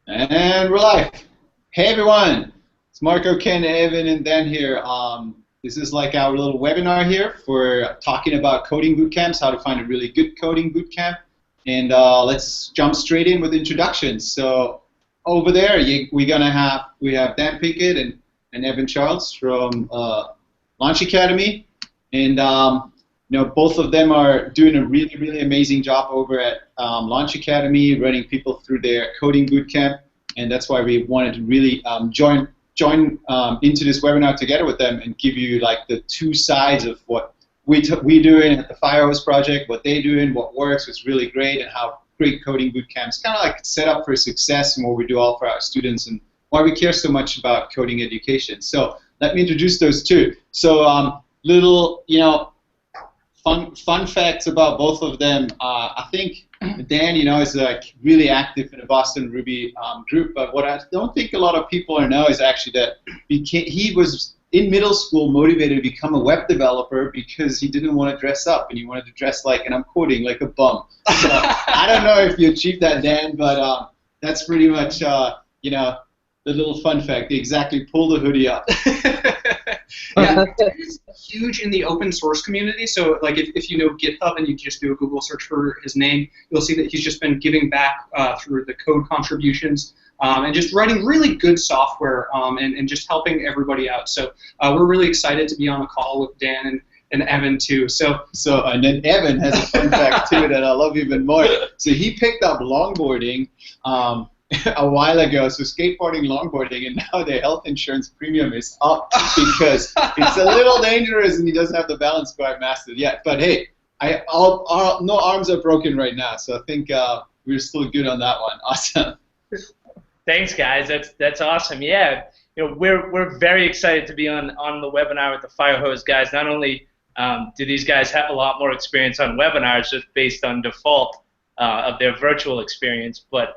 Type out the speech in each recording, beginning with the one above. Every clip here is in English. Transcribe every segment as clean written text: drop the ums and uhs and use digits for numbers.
And we're live. Hey everyone, it's Marco, Ken, Evan, and Dan here. This is like our little webinar here for talking about coding bootcamps, how to find a really good coding bootcamp. And let's jump straight in with introductions. So over there, we have Dan Pinkett and Evan Charles from Launch Academy, and both of them are doing a really amazing job over at Launch Academy, running people through their coding bootcamp, and that's why we wanted to really join into this webinar together with them and give you like the two sides of what we doing at the Firehose project, what they doing, what works, what's really great, and how great coding bootcamps kind of like set up for success and what we do all for our students and why we care so much about coding education. So let me introduce those two. So little fun facts about both of them. I think Dan, is like really active in the Boston Ruby group, but what I don't think a lot of people know is actually that he was in middle school motivated to become a web developer because he didn't want to dress up and he wanted to dress like, and I'm quoting, like a bum. So I don't know if you achieved that, Dan, but that's pretty much, the little fun fact. They exactly pull the hoodie up. Yeah, he's huge in the open source community. So, like, if you know GitHub and you just do a Google search for his name, you'll see that he's just been giving back through the code contributions and just writing really good software and just helping everybody out. So, we're really excited to be on a call with Dan and Evan too. And then Evan has a fun fact too that I love even more. So he picked up longboarding a while ago, so skateboarding, longboarding, and now the health insurance premium is up because it's a little dangerous and he doesn't have the balance quite mastered yet. But hey, no arms are broken right now, so I think we're still good on that one. Awesome. Thanks, guys. That's awesome. Yeah, we're very excited to be on the webinar with the Firehose guys. Not only do these guys have a lot more experience on webinars just based on default of their virtual experience, but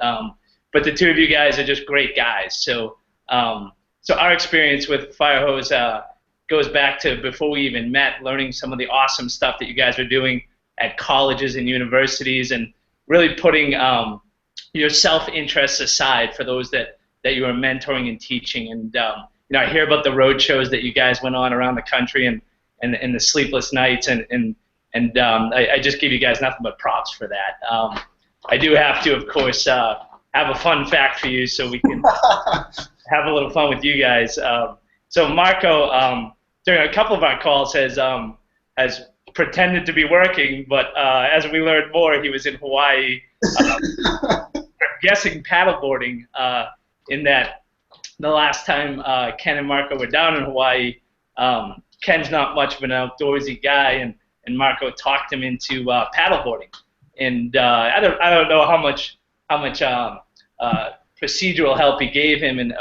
the two of you guys are just great guys. So our experience with Firehose goes back to before we even met, learning some of the awesome stuff that you guys are doing at colleges and universities and really putting your self-interests aside for those that you are mentoring and teaching. And I hear about the road shows that you guys went on around the country and the sleepless nights, and I just give you guys nothing but props for that. I do have to, of course, have a fun fact for you so we can have a little fun with you guys. So Marco, during a couple of our calls, has pretended to be working, but as we learned more, he was in Hawaii, I'm guessing paddleboarding, in that the last time Ken and Marco were down in Hawaii, Ken's not much of an outdoorsy guy, and Marco talked him into paddleboarding. And I don't know how much procedural help he gave him, and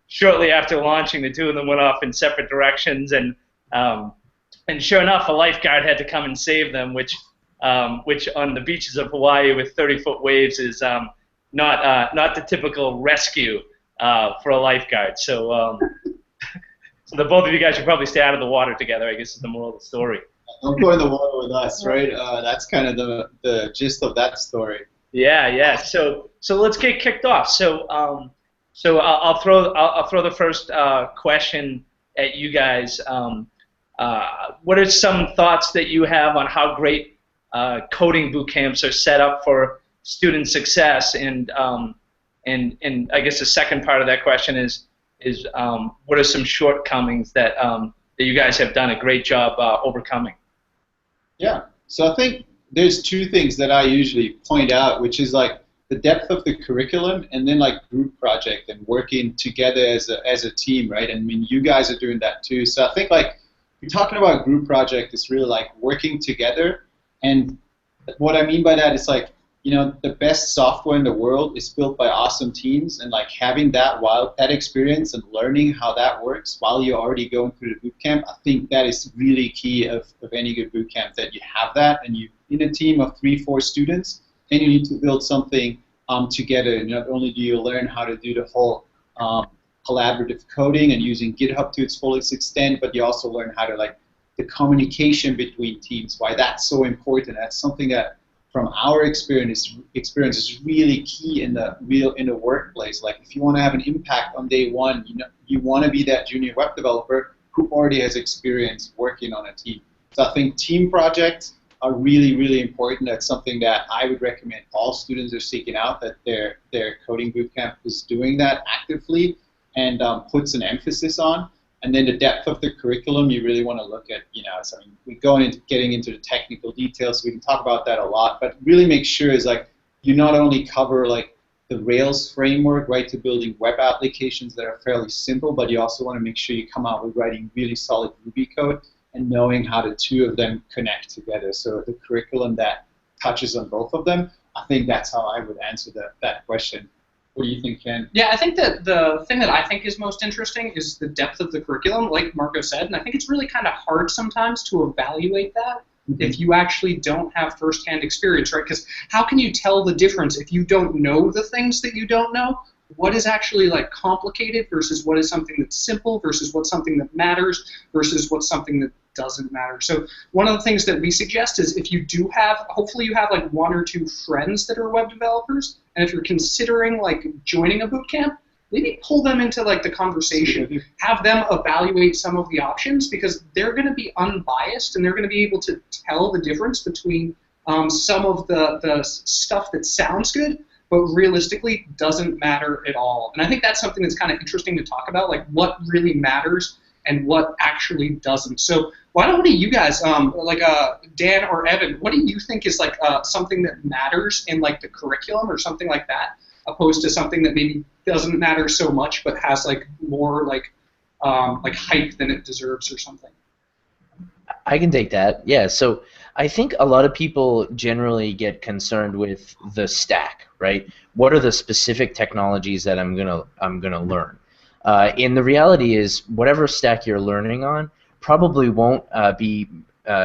shortly after launching, the two of them went off in separate directions, and sure enough, a lifeguard had to come and save them, which on the beaches of Hawaii with 30-foot waves is not the typical rescue for a lifeguard. So so the both of you guys should probably stay out of the water together, I guess is the moral of the story. Don't go in the water with us, right? That's kind of the gist of that story. Yeah. So let's get kicked off. So I'll throw the first question at you guys. What are some thoughts that you have on how great coding boot camps are set up for student success? And I guess the second part of that question is what are some shortcomings that you guys have done a great job overcoming? Yeah, so I think there's two things that I usually point out, which is like the depth of the curriculum and then like group project and working together as a team, right? And I mean, you guys are doing that too. So I think like you're talking about group project is really like working together, and what I mean by that is like, the best software in the world is built by awesome teams, and like having that experience and learning how that works while you're already going through the boot camp, I think that is really key of any good boot camp, that you have that and you in a team of 3-4 students and you need to build something together. And not only do you learn how to do the whole collaborative coding and using GitHub to its fullest extent, but you also learn how to like the communication between teams, why that's so important. That's something that from our experience experience is really key in the workplace. Like if you want to have an impact on day one, you want to be that junior web developer who already has experience working on a team. So I think team projects are really, really important. That's something that I would recommend all students are seeking out, that their coding bootcamp is doing that actively and puts an emphasis on. And then the depth of the curriculum, you really want to look at, so we're getting into the technical details, so we can talk about that a lot, but really make sure is like you not only cover like the Rails framework, right, to building web applications that are fairly simple, but you also want to make sure you come out with writing really solid Ruby code and knowing how the two of them connect together. So the curriculum that touches on both of them, I think that's how I would answer that question. What do you think, Ken? Yeah, I think that the thing that I think is most interesting is the depth of the curriculum, like Marco said, and I think it's really kind of hard sometimes to evaluate that if you actually don't have firsthand experience, right? Because how can you tell the difference if you don't know the things that you don't know? What is actually like complicated versus what is something that's simple versus what's something that matters versus what's something that doesn't matter. So one of the things that we suggest is if you do have, hopefully you have like one or two friends that are web developers, and if you're considering like joining a bootcamp, maybe pull them into like the conversation, have them evaluate some of the options, because they're going to be unbiased and they're going to be able to tell the difference between some of the stuff that sounds good but realistically doesn't matter at all. And I think that's something that's kind of interesting to talk about, like what really matters and what actually doesn't. So why don't you guys, Dan or Evan, what do you think is like something that matters in like the curriculum or something like that, opposed to something that maybe doesn't matter so much but has like more like hype than it deserves or something? I can take that. Yeah, so I think a lot of people generally get concerned with the stack, right? What are the specific technologies that I'm gonna learn? And the reality is, whatever stack you're learning on probably won't be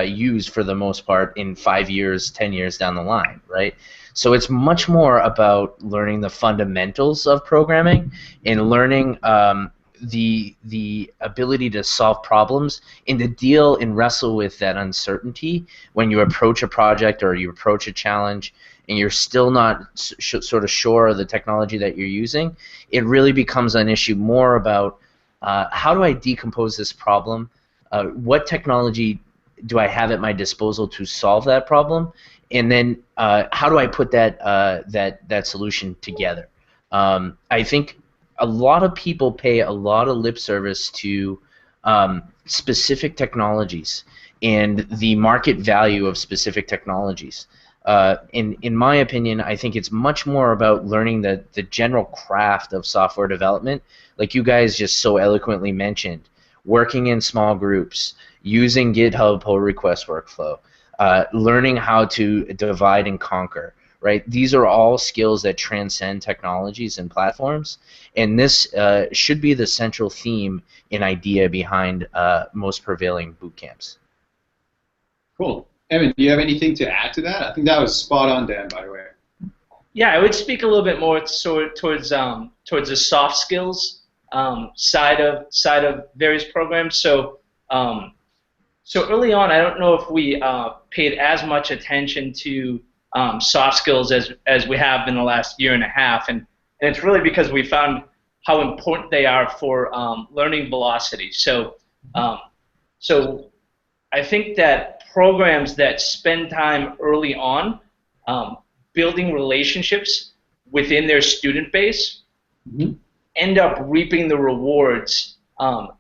used for the most part in 5 years, 10 years down the line, right? So it's much more about learning the fundamentals of programming and learning the ability to solve problems and to deal and wrestle with that uncertainty when you approach a project or you approach a challenge and you're still not sort of sure of the technology that you're using. It really becomes an issue more about how do I decompose this problem, what technology do I have at my disposal to solve that problem, and then how do I put that solution together. I think a lot of people pay a lot of lip service to specific technologies and the market value of specific technologies. In my opinion, I think it's much more about learning the general craft of software development, like you guys just so eloquently mentioned, working in small groups, using GitHub pull request workflow, learning how to divide and conquer. Right? These are all skills that transcend technologies and platforms, and this should be the central theme and idea behind most prevailing boot camps. Cool. Evan, do you have anything to add to that? I think that was spot on, Dan, by the way. Yeah, I would speak a little bit more towards the soft skills side of various programs. So early on, I don't know if we paid as much attention to soft skills as we have in the last year and a half, and it's really because we found how important they are for learning velocity. So I think that programs that spend time early on building relationships within their student base end up reaping the rewards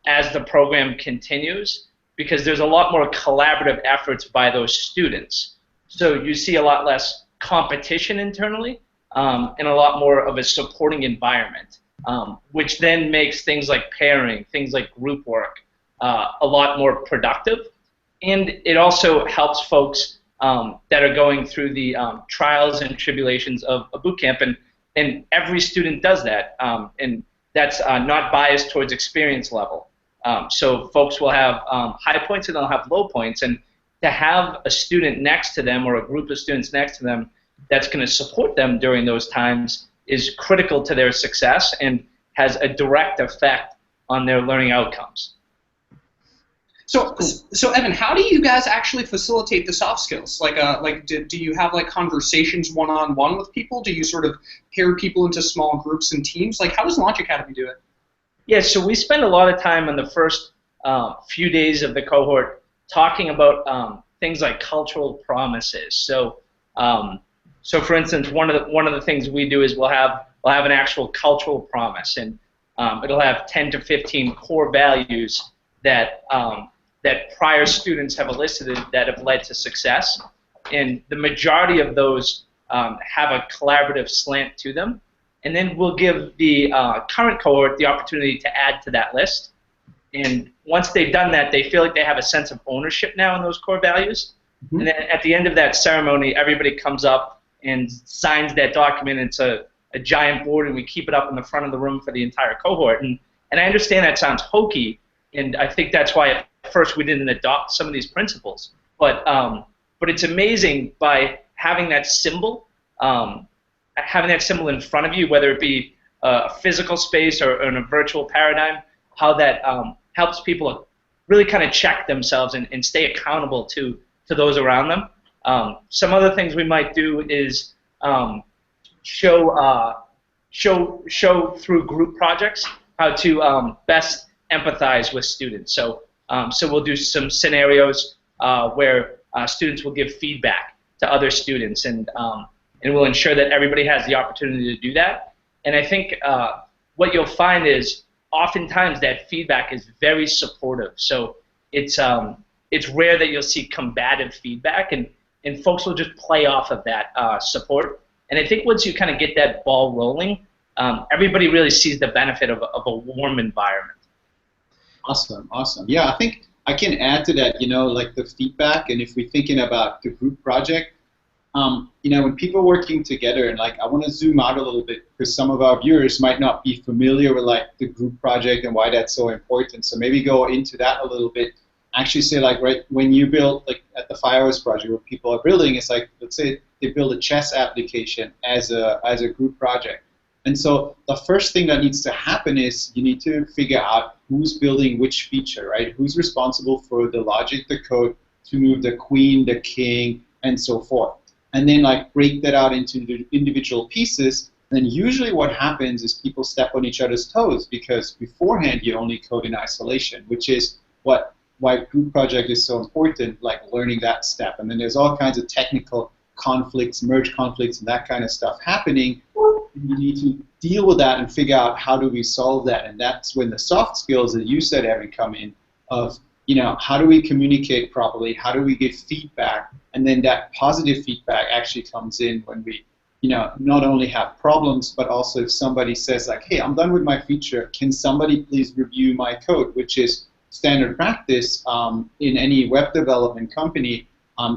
as the program continues, because there's a lot more collaborative efforts by those students. So you see a lot less competition internally and a lot more of a supporting environment, which then makes things like pairing, things like group work a lot more productive. And it also helps folks that are going through the trials and tribulations of a boot camp, and every student does that, and that's not biased towards experience level. So folks will have high points and they'll have low points, and to have a student next to them or a group of students next to them that's going to support them during those times is critical to their success and has a direct effect on their learning outcomes. So Evan, how do you guys actually facilitate the soft skills? Do you have like conversations one-on-one with people? Do you sort of pair people into small groups and teams? Like, how does Launch Academy do it? Yeah, so we spend a lot of time on the first few days of the cohort talking about things like cultural promises. So, for instance, one of the things we do is we'll have an actual cultural promise, and it'll have 10 to 15 core values that prior students have elicited that have led to success, and the majority of those have a collaborative slant to them. And then we'll give the current cohort the opportunity to add to that list. And once they've done that, they feel like they have a sense of ownership now in those core values. Mm-hmm. And then at the end of that ceremony, everybody comes up and signs that document. It's a giant board, and we keep it up in the front of the room for the entire cohort. And I understand that sounds hokey, and I think that's why at first we didn't adopt some of these principles. But it's amazing by having that symbol. Having that symbol in front of you, whether it be a physical space or in a virtual paradigm, how that helps people really kind of check themselves and stay accountable to those around them. Some other things we might do is show through group projects how to best empathize with students. So we'll do some scenarios where students will give feedback to other students, and we'll ensure that everybody has the opportunity to do that. And I think what you'll find is oftentimes that feedback is very supportive. So it's rare that you'll see combative feedback, and folks will just play off of that support. And I think once you kind of get that ball rolling, everybody really sees the benefit of a warm environment. Awesome, awesome. Yeah, I think I can add to that, like the feedback, and if we're thinking about the group project, when people are working together, and like I want to zoom out a little bit because some of our viewers might not be familiar with like the group project and why that's so important. So maybe go into that a little bit. Actually say like right when you build like at the Firehose project where people are building, it's like let's say they build a chess application as a group project. And so the first thing that needs to happen is you need to figure out who's building which feature, right? Who's responsible for the logic, the code to move the queen, the king, and so forth. And then like break that out into the individual pieces. And then usually what happens is people step on each other's toes because beforehand you only code in isolation, which is why group project is so important, like learning that step. And then there's all kinds of technical conflicts, merge conflicts, and that kind of stuff happening. You need to deal with that and figure out how do we solve that. And that's when the soft skills that you said, Evan, come in of, how do we communicate properly? How do we give feedback? And then that positive feedback actually comes in when we, not only have problems, but also if somebody says like, hey, I'm done with my feature, can somebody please review my code, which is standard practice in any web development company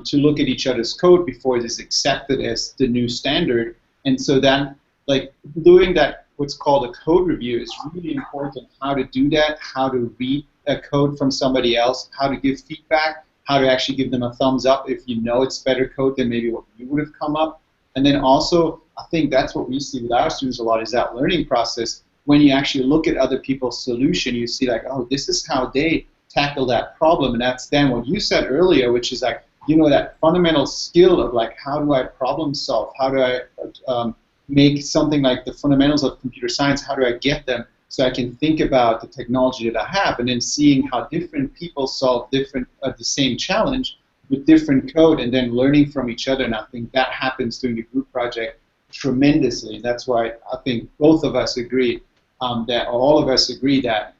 to look at each other's code before it is accepted as the new standard. And so then, like doing that, what's called a code review is really important. How to do that, how to read a code from somebody else, how to give feedback, how to actually give them a thumbs up if you know it's better code than maybe what you would have come up. And then also, I think that's what we see with our students a lot is that learning process. When you actually look at other people's solution, you see like, oh, this is how they tackle that problem. And that's then what you said earlier, which is like, that fundamental skill of like, how do I problem solve? How do I make something like the fundamentals of computer science, how do I get them so I can think about the technology that I have, and then seeing how different people solve the same challenge with different code and then learning from each other. And I think that happens during the group project tremendously. And that's why I think both of us agree that all of us agree that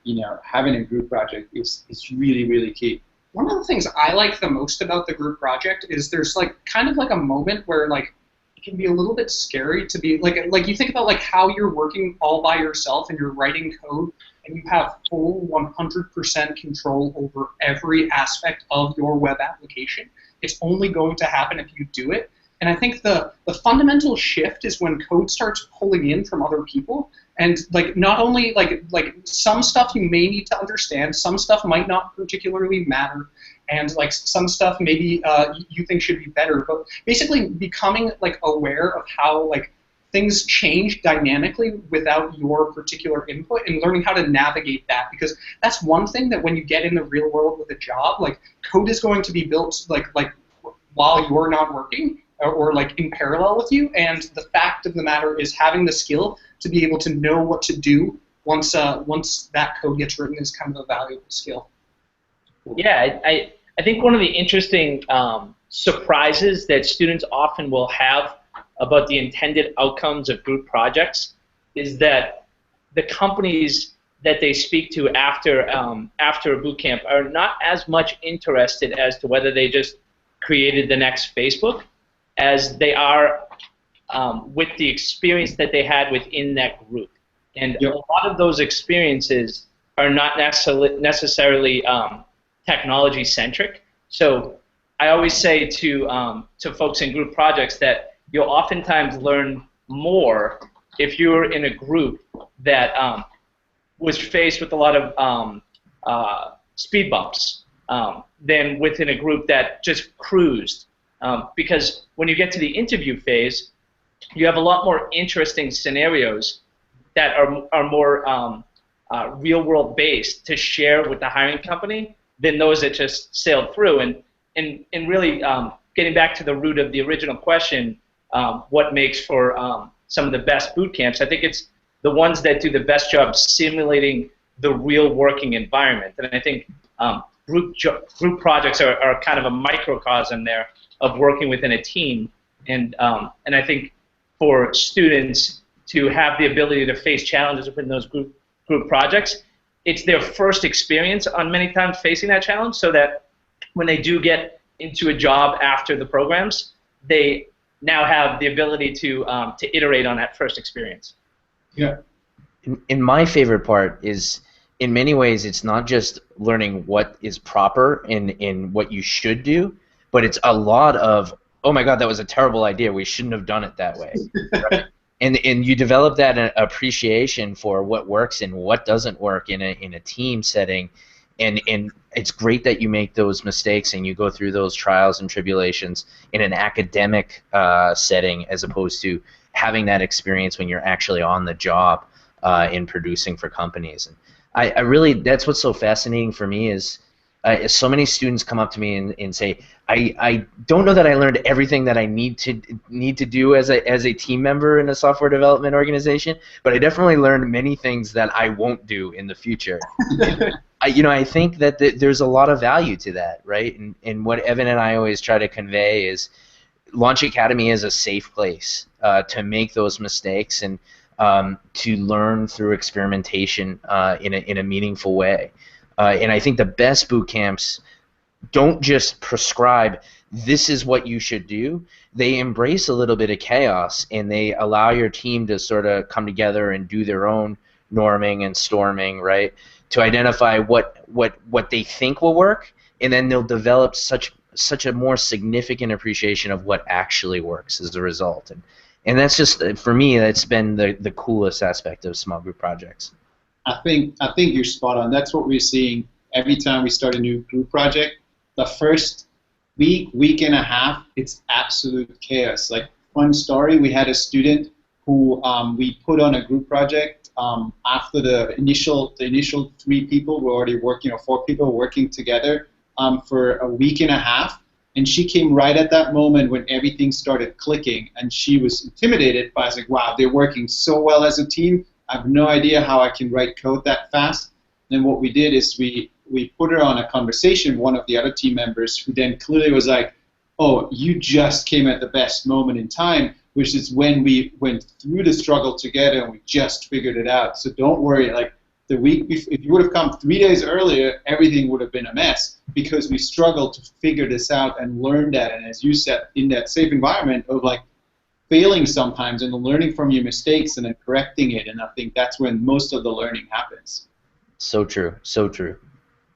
having a group project is really, really key. One of the things I like the most about the group project is there's like kind of like a moment where like it can be a little bit scary to be like you think about like how you're working all by yourself and you're writing code and you have full 100% control over every aspect of your web application. It's only going to happen if you do it. And I think the fundamental shift is when code starts pulling in from other people. And like not only like some stuff you may need to understand, some stuff might not particularly matter, and like some stuff maybe you think should be better. But basically becoming like aware of how like things change dynamically without your particular input, and learning how to navigate that, because that's one thing that when you get in the real world with a job, like code is going to be built like while you're not working or like in parallel with you, and the fact of the matter is having the skill to be able to know what to do once that code gets written is kind of a valuable skill. Yeah, I think one of the interesting surprises that students often will have about the intended outcomes of group projects is that the companies that they speak to after a boot camp are not as much interested as to whether they just created the next Facebook as they are with the experience that they had within that group. And a lot of those experiences are not necessarily technology-centric. So I always say to folks in group projects that you'll oftentimes learn more if you're in a group that was faced with a lot of speed bumps than within a group that just cruised. Because when you get to the interview phase, you have a lot more interesting scenarios that are more real-world based to share with the hiring company than those that just sailed through. And really getting back to the root of the original question, what makes for some of the best boot camps, I think it's the ones that do the best job simulating the real working environment. And I think group projects are kind of a microcosm there of working within a team. And I think for students to have the ability to face challenges within those group projects, it's their first experience on many times facing that challenge, so that when they do get into a job after the programs, they now have the ability to iterate on that first experience. Yeah. And my favorite part is, in many ways, it's not just learning what is proper in what you should do, but it's a lot of, oh my God, that was a terrible idea. We shouldn't have done it that way. Right? And you develop that appreciation for what works and what doesn't work in a team setting, and it's great that you make those mistakes and you go through those trials and tribulations in an academic setting, as opposed to having that experience when you're actually on the job in producing for companies. And I really, that's what's so fascinating for me is so many students come up to me and say, I don't know that I learned everything that I need to do as a team member in a software development organization, but I definitely learned many things that I won't do in the future. I think that there's a lot of value to that, right? And what Evan and I always try to convey is Launch Academy is a safe place to make those mistakes and to learn through experimentation in a meaningful way. And I think the best boot camps don't just prescribe this is what you should do. They embrace a little bit of chaos, and they allow your team to sort of come together and do their own norming and storming, right? To identify what they think will work, and then they'll develop such a more significant appreciation of what actually works as a result. And that's just, for me, that's been the coolest aspect of small group projects. I think you're spot on. That's what we're seeing every time we start a new group project. The first week and a half, it's absolute chaos. Like, fun story, we had a student who we put on a group project after the initial 3 people were already working, or 4 people working together for a week and a half. And she came right at that moment when everything started clicking, and she was intimidated by, I was like, wow, they're working so well as a team. I have no idea how I can write code that fast. And what we did is we put her on a conversation with one of the other team members, who then clearly was like, oh, you just came at the best moment in time, which is when we went through the struggle together and we just figured it out. So don't worry, like the week before, if you would have come 3 days earlier, everything would have been a mess, because we struggled to figure this out and learn that. And as you said, in that safe environment of like failing sometimes and learning from your mistakes and then correcting it, and I think that's when most of the learning happens. So true, so true.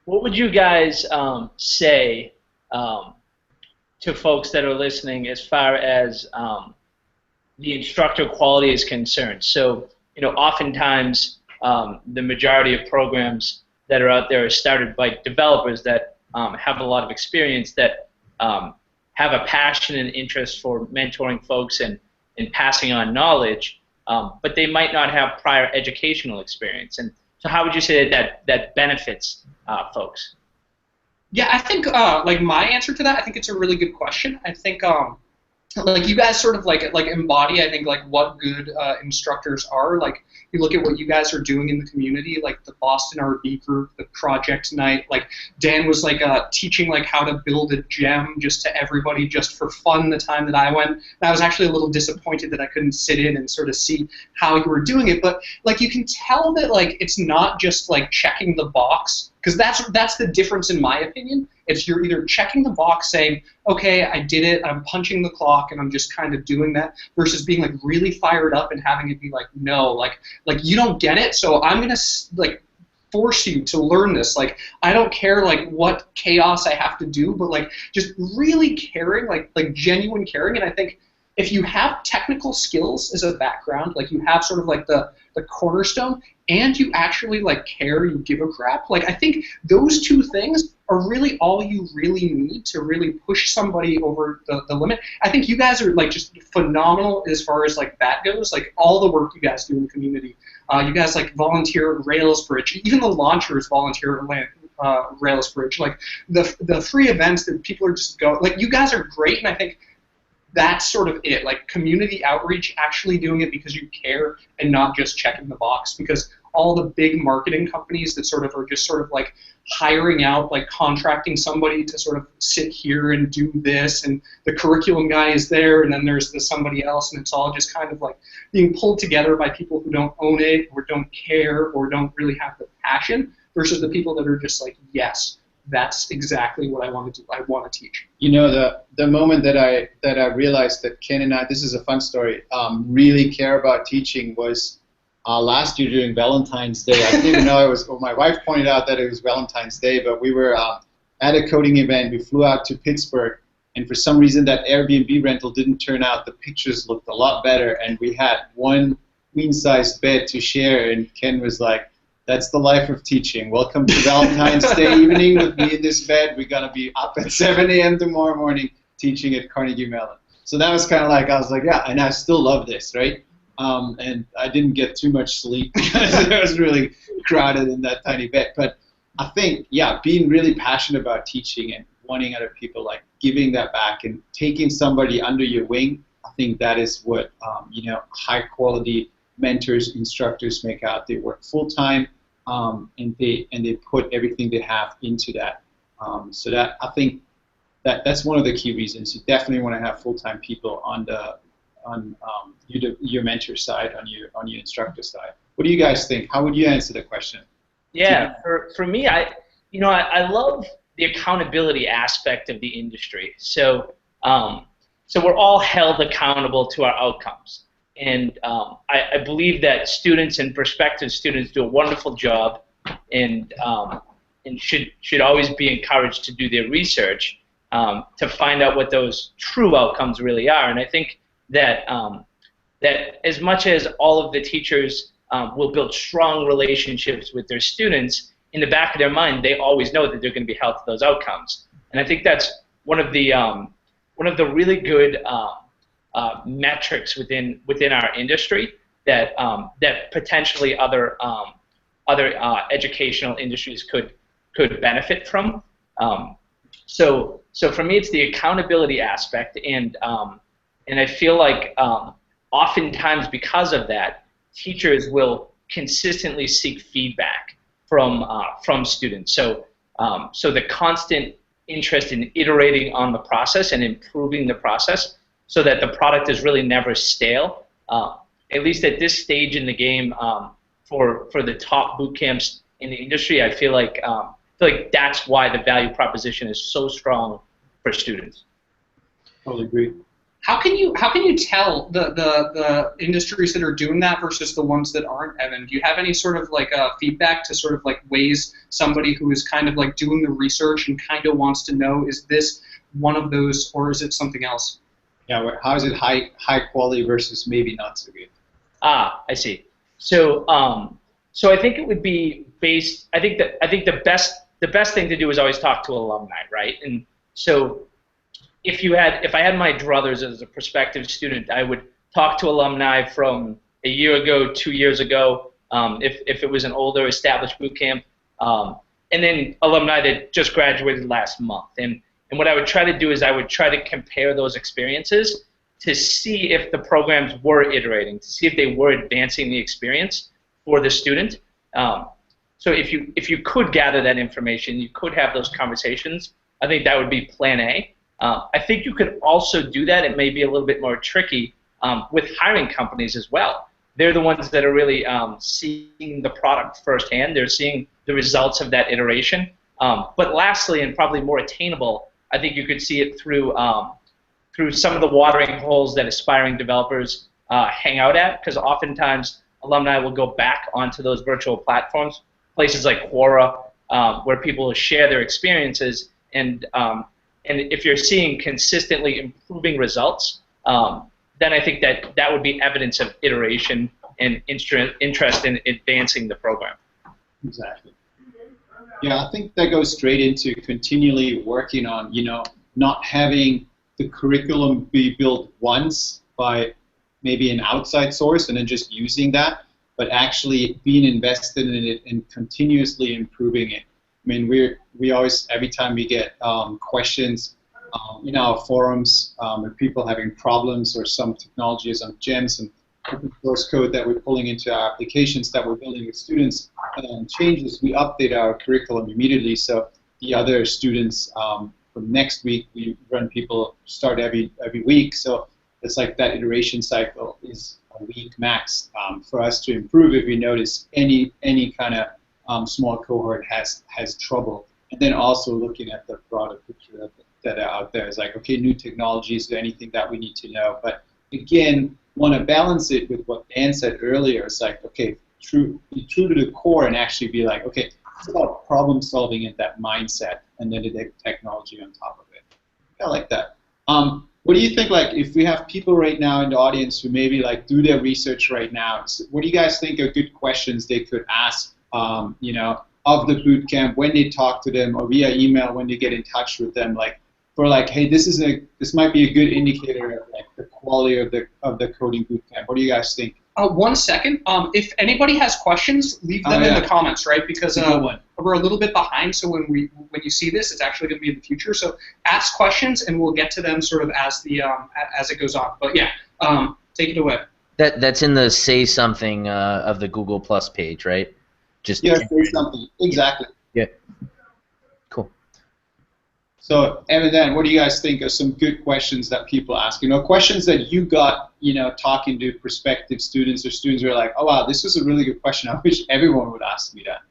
What would you guys say to folks that are listening as far as the instructor quality is concerned? So, oftentimes the majority of programs that are out there are started by developers that have a lot of experience, that have a passion and interest for mentoring folks and and passing on knowledge, but they might not have prior educational experience. And so how would you say that benefits folks? Yeah, I think like my answer to that, I think it's a really good question. I think like you guys sort of like embody, I think, like what good instructors are. Like you look at what you guys are doing in the community, like the Boston RB group, the project night. Like Dan was like teaching like how to build a gem just to everybody just for fun the time that I went. And I was actually a little disappointed that I couldn't sit in and sort of see how you were doing it. But like you can tell that like it's not just like checking the box, because that's the difference in my opinion. It's you're either checking the box saying, okay, I did it, I'm punching the clock, and I'm just kind of doing that, versus being like really fired up and having it be like, no, like you don't get it, so I'm gonna like force you to learn this. Like I don't care like what chaos I have to do, but like just really caring, like genuine caring. And I think if you have technical skills as a background, like you have sort of like the cornerstone, and you actually like care, you give a crap, like I think those two things are really all you really need to really push somebody over the limit. I think you guys are like just phenomenal as far as like that goes, like all the work you guys do in the community. You guys like volunteer at Rails Bridge, even the launchers volunteer at Rails Bridge, like the free events that people are just going, like you guys are great. And I think that's sort of it, like community outreach, actually doing it because you care and not just checking the box. Because all the big marketing companies that sort of are just sort of like hiring out, like contracting somebody to sort of sit here and do this, and the curriculum guy is there, and then there's somebody else, and it's all just kind of like being pulled together by people who don't own it or don't care or don't really have the passion, versus the people that are just like, yes, that's exactly what I want to do. I want to teach. You know, the moment that I realized that Ken and I, this is a fun story, really care about teaching was last year during Valentine's Day. I didn't even know it was, well, my wife pointed out that it was Valentine's Day, but we were at a coding event. We flew out to Pittsburgh, and for some reason that Airbnb rental didn't turn out. The pictures looked a lot better, and we had one queen-sized bed to share, and Ken was like, that's the life of teaching. Welcome to Valentine's Day evening with me in this bed. We're going to be up at 7 a.m. tomorrow morning teaching at Carnegie Mellon. So that was kind of like, I was like, yeah, and I still love this, right? And I didn't get too much sleep because it was really crowded in that tiny bed. But I think, yeah, being really passionate about teaching and wanting other people, like giving that back and taking somebody under your wing, I think that is what, you know, high-quality mentors, instructors make out. They work full-time, and they put everything they have into that. So that, I think that's one of the key reasons. You definitely want to have full-time people on your mentor side, on your instructor side. What do you guys think? How would you answer the question? Yeah, for me, I love the accountability aspect of the industry. So we're all held accountable to our outcomes. And I believe that students and prospective students do a wonderful job, and should always be encouraged to do their research to find out what those true outcomes really are. And I think that that as much as all of the teachers will build strong relationships with their students, in the back of their mind, they always know that they're going to be held to those outcomes. And I think that's one of the really good metrics within our industry that that potentially other educational industries could benefit from. So for me, it's the accountability aspect, and I feel like oftentimes because of that, teachers will consistently seek feedback from students. So the constant interest in iterating on the process and improving the process, so that the product is really never stale. At least at this stage in the game, for the top boot camps in the industry, I feel like that's why the value proposition is so strong for students. Totally agree. How can you tell the industries that are doing that versus the ones that aren't, Evan? Do you have any sort of like feedback to sort of like ways somebody who is kind of like doing the research and kind of wants to know, is this one of those or is it something else? Yeah, how is it high quality versus maybe not so good? Ah, I see. So I think it would be based. I think the best thing to do is always talk to alumni, right? And so if I had my druthers as a prospective student, I would talk to alumni from a year ago, 2 years ago, if it was an older established boot camp, and then alumni that just graduated last month. And what I would try to do is I would try to compare those experiences to see if the programs were iterating, to see if they were advancing the experience for the student. So if you could gather that information, you could have those conversations, I think that would be plan A. I think you could also do that. It may be a little bit more tricky with hiring companies as well. They're the ones that are really seeing the product firsthand. They're seeing the results of that iteration. But lastly, and probably more attainable, I think you could see it through some of the watering holes that aspiring developers hang out at, because oftentimes alumni will go back onto those virtual platforms, places like Quora, where people share their experiences, and if you're seeing consistently improving results, then I think that would be evidence of iteration and interest in advancing the program. Exactly. Yeah, I think that goes straight into continually working on, not having the curriculum be built once by maybe an outside source and then just using that, but actually being invested in it and continuously improving it. I mean, we always, every time we get questions in our forums, with people having problems or some technologies on gems and open source code that we're pulling into our applications that we're building with students changes, we update our curriculum immediately. So the other students from next week, we run people start every week. So it's like that iteration cycle is a week max for us to improve if we notice any kind of small cohort has trouble. And then also looking at the broader picture that are out there is like, okay, new technologies, is there anything that we need to know? But again, want to balance it with what Dan said earlier. It's like, okay, be true to the core and actually be like, okay, it's about problem solving and that mindset, and then the technology on top of it. I like that. What do you think, like, if we have people right now in the audience who maybe like do their research right now, what do you guys think are good questions they could ask, of the bootcamp when they talk to them, or via email when they get in touch with them, like, for like, hey, this might be a good indicator of like the quality of the coding bootcamp. What do you guys think? 1 second. If anybody has questions, leave them in the comments, right? Because we're a little bit behind, so when you see this, it's actually going to be in the future. So ask questions, and we'll get to them sort of as it goes on. But yeah, take it away. That's in the say something of the Google Plus page, right? Just say something. Exactly. Yeah. Cool. So, Evan, Dan, what do you guys think are some good questions that people ask? Questions that you got, talking to prospective students or students who are like, oh, wow, this is a really good question. I wish everyone would ask me that.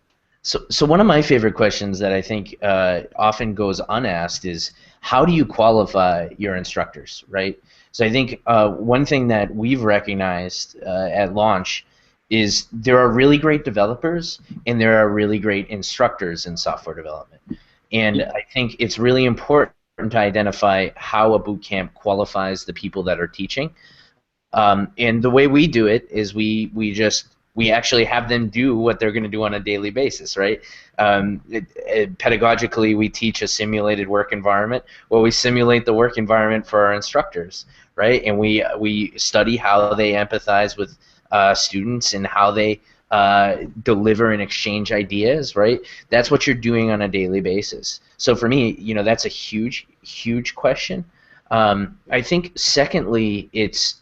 So one of my favorite questions that I think often goes unasked is, how do you qualify your instructors, right? So I think one thing that we've recognized at launch is there are really great developers and there are really great instructors in software development. And I think it's really important to identify how a bootcamp qualifies the people that are teaching. And the way we do it is we actually have them do what they're going to do on a daily basis, right? Pedagogically, we teach a simulated work environment. Well, we simulate the work environment for our instructors, right? And we study how they empathize with students and how they deliver and exchange ideas, right? That's what you're doing on a daily basis. So for me, that's a huge, huge question. I think secondly, it's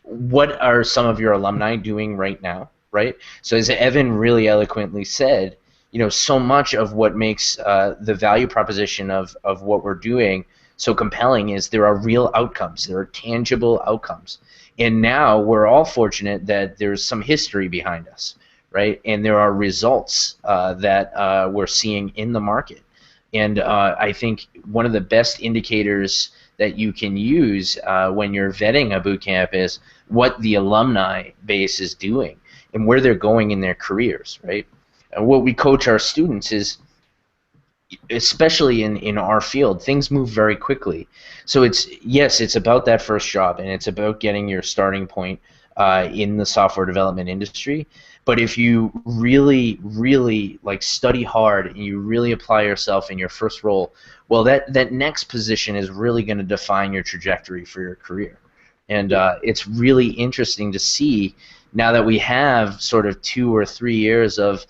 what are some of your alumni doing right now, right? So as Evan really eloquently said, so much of what makes the value proposition of what we're doing so compelling is there are real outcomes, there are tangible outcomes. And now we're all fortunate that there's some history behind us, right? And there are results that we're seeing in the market. And I think one of the best indicators that you can use when you're vetting a bootcamp is what the alumni base is doing and where they're going in their careers, right? And what we coach our students is, especially in our field, things move very quickly. So it's about that first job, and it's about getting your starting point in the software development industry. But if you really, really study hard and you really apply yourself in your first role, well, that next position is really going to define your trajectory for your career, And it's really interesting to see now that we have sort of 2 or 3 years of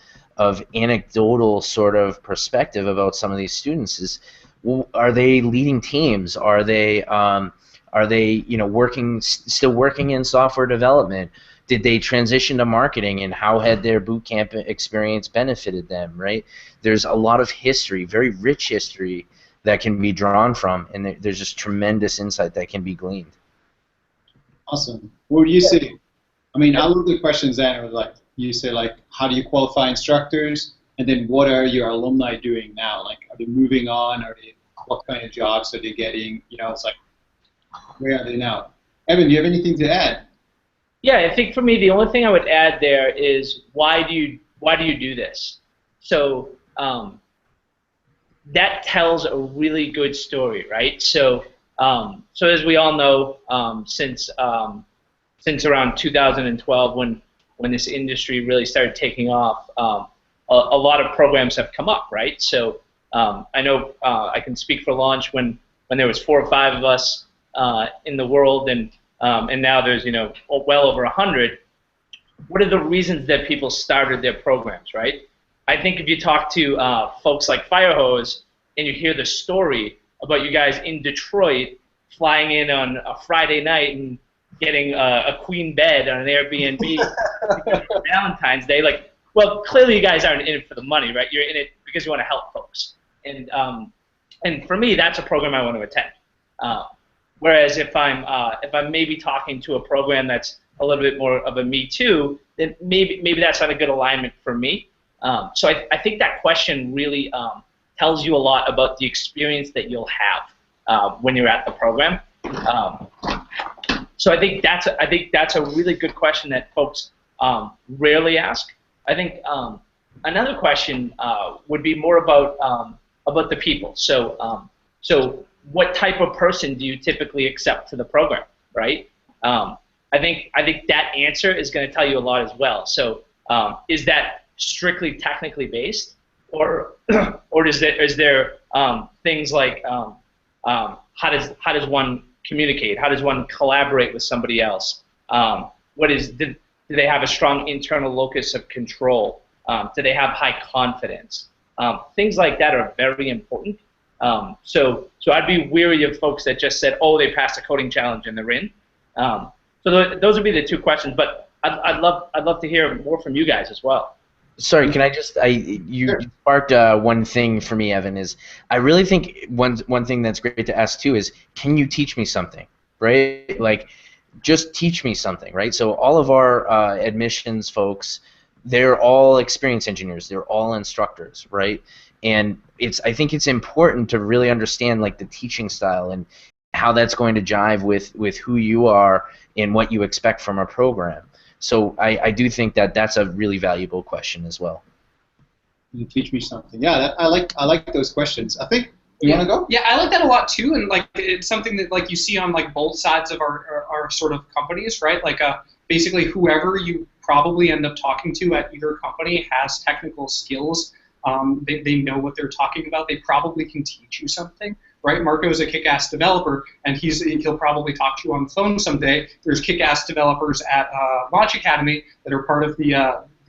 anecdotal sort of perspective about some of these students. Is, well, are they leading teams? Are they still working in software development? Did they transition to marketing, and how had their bootcamp experience benefited them, right? There's a lot of history, very rich history, that can be drawn from, and there's just tremendous insight that can be gleaned. Awesome. What would you say? I mean, I love the questions, Anna. Like, you say, like, how do you qualify instructors? And then what are your alumni doing now? Like, are they moving on? What kind of jobs are they getting? You know, it's like, where are they now? Evan, do you have anything to add? Yeah, I think for me, the only thing I would add there is why do you do this? So that tells a really good story, right? So so as we all know, since around 2012, when this industry really started taking off, a lot of programs have come up, right? So I know I can speak for launch when there was 4 or 5 of us in the world, and now there's well over 100. What are the reasons that people started their programs, right? I think if you talk to folks like Firehose and you hear the story about you guys in Detroit flying in on a Friday night and getting a queen bed on an Airbnb for Valentine's Day, like, well, clearly you guys aren't in it for the money, right? You're in it because you want to help folks. And for me, that's a program I want to attend. Whereas if I'm maybe talking to a program that's a little bit more of a me too, then maybe that's not a good alignment for me. So I think that question really tells you a lot about the experience that you'll have when you're at the program. So I think that's a really good question that folks rarely ask. I think another question would be more about the people. So what type of person do you typically accept to the program, right? I think that answer is going to tell you a lot as well. So is that strictly technically based, or is there things like how does one communicate? How does one collaborate with somebody else? Do they have a strong internal locus of control? Do they have high confidence? Things like that are very important. So I'd be weary of folks that just said, oh, they passed a coding challenge and they're in. So those would be the 2 questions, but I'd love to hear more from you guys as well. Sorry, can I just you sparked one thing for me, Evan. Is I really think one thing that's great to ask too is, can you teach me something, right? Like, just teach me something, right? So all of our admissions folks, they're all experienced engineers. They're all instructors, right? And I think it's important to really understand, like, the teaching style and how that's going to jive with who you are and what you expect from a program. So I do think that that's a really valuable question as well. Can you teach me something? Yeah, I like those questions. I think you want to go? Yeah, I like that a lot too, and like it's something that like you see on like both sides of our sort of companies, right? Like basically whoever you probably end up talking to at either company has technical skills. They know what they're talking about. They probably can teach you something, right? Marco's a kick-ass developer, and he'll probably talk to you on the phone someday. There's kick-ass developers at Launch Academy that are part of the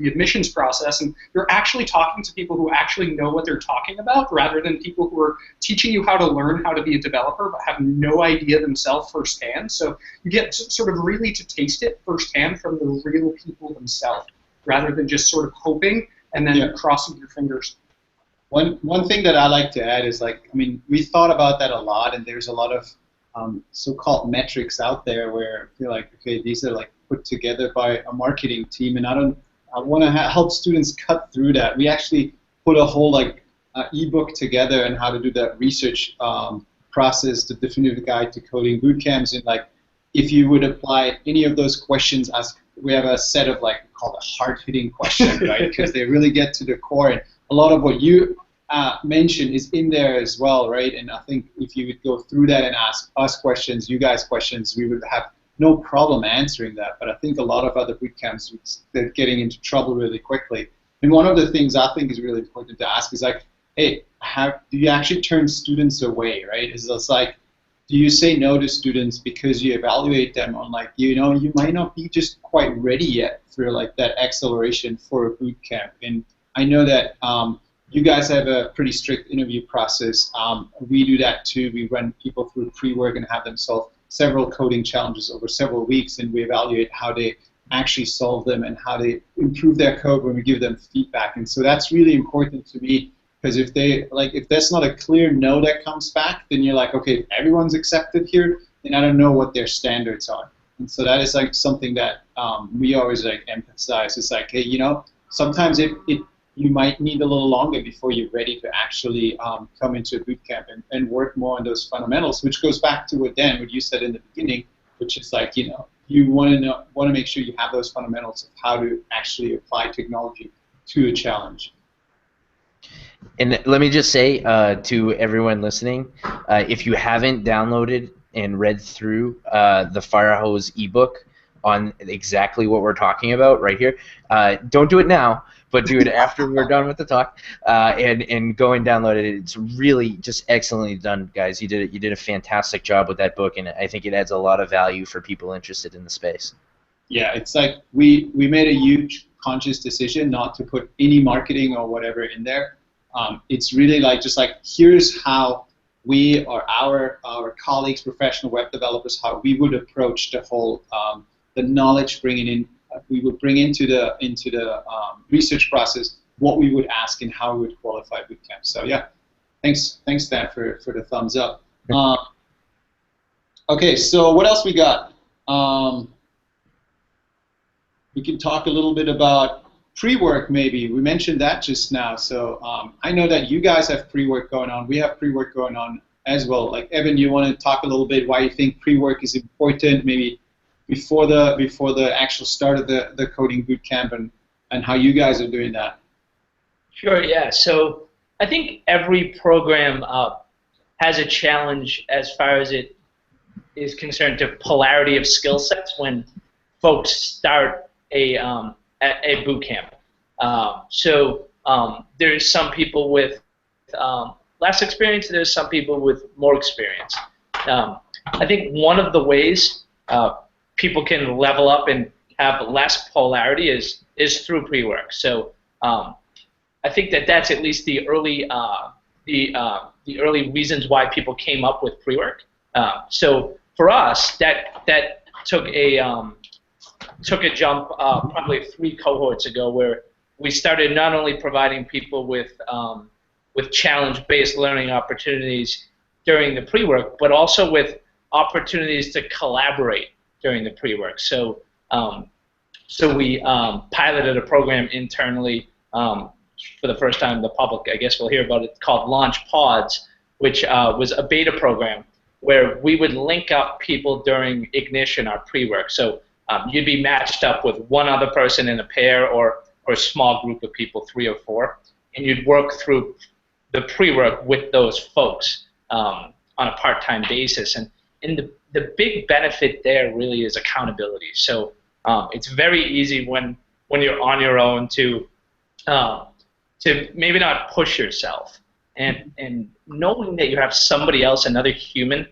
admissions process, and you're actually talking to people who actually know what they're talking about, rather than people who are teaching you how to learn how to be a developer but have no idea themselves firsthand. So you get sort of really to taste it firsthand from the real people themselves, rather than just sort of hoping and then crossing your fingers. One thing that I like to add is, like, I mean, we thought about that a lot, and there's a lot of so-called metrics out there where I feel like, okay, these are like put together by a marketing team, and I want to help students cut through that. We actually put a whole like ebook together on how to do that research process, the definitive guide to coding bootcamps, and like if you would apply any of those questions, as we have a set of like called a hard-hitting question, right? Because they really get to the core, and a lot of what you mentioned is in there as well, right? And I think if you would go through that and ask us questions, you guys questions, we would have no problem answering that. But I think a lot of other bootcamps, they're getting into trouble really quickly. And one of the things I think is really important to ask is like, hey, do you actually turn students away, right? It's like, do you say no to students because you evaluate them on like, you know, you might not be just quite ready yet for like that acceleration for a boot camp? And I know that you guys have a pretty strict interview process. We do that too. We run people through pre-work and have them solve several coding challenges over several weeks, and we evaluate how they actually solve them and how they improve their code when we give them feedback. And so that's really important to me, because if that's not a clear no that comes back, then you're like, okay, if everyone's accepted here, then I don't know what their standards are. And so that is like something that we always like emphasize. It's like, hey, you know, sometimes you might need a little longer before you're ready to actually come into a boot camp and work more on those fundamentals, which goes back to what you said in the beginning, which is like, you know, you want to make sure you have those fundamentals of how to actually apply technology to a challenge. And let me just say to everyone listening, if you haven't downloaded and read through the Firehose ebook on exactly what we're talking about right here, don't do it now, but do it after we're done with the talk, and go and download it. It's really just excellently done, guys. You did a fantastic job with that book, and I think it adds a lot of value for people interested in the space. Yeah, it's like we made a huge conscious decision not to put any marketing or whatever in there. It's really like just like, here's how we or our colleagues, professional web developers, how we would approach the whole the knowledge bringing in. We would bring into the research process what we would ask and how we would qualify bootcamp. So yeah, thanks Dan for the thumbs up. Okay, so what else we got? We can talk a little bit about pre-work maybe. We mentioned that just now. So I know that you guys have pre-work going on. We have pre-work going on as well. Like Evan, you want to talk a little bit why you think pre-work is important, maybe before the actual start of the Coding Bootcamp, and how you guys are doing that? Sure, yeah. So I think every program has a challenge as far as it is concerned to polarity of skill sets when folks start a boot camp. There's some people with less experience, there's some people with more experience. I think one of the ways people can level up and have less polarity is through pre-work. So I think that's at least the early reasons why people came up with pre-work. So for us, that took a jump probably 3 cohorts ago, where we started not only providing people with challenge-based learning opportunities during the pre-work, but also with opportunities to collaborate during the pre-work. So we piloted a program internally for the first time. The public, I guess, will hear about it, called Launch Pods, which was a beta program where we would link up people during Ignition, our pre-work. So you'd be matched up with one other person in a pair or a small group of people, 3 or 4, and you'd work through the pre-work with those folks on a part-time basis. And the big benefit there really is accountability. So it's very easy when you're on your own to maybe not push yourself, and knowing that you have somebody else, another human,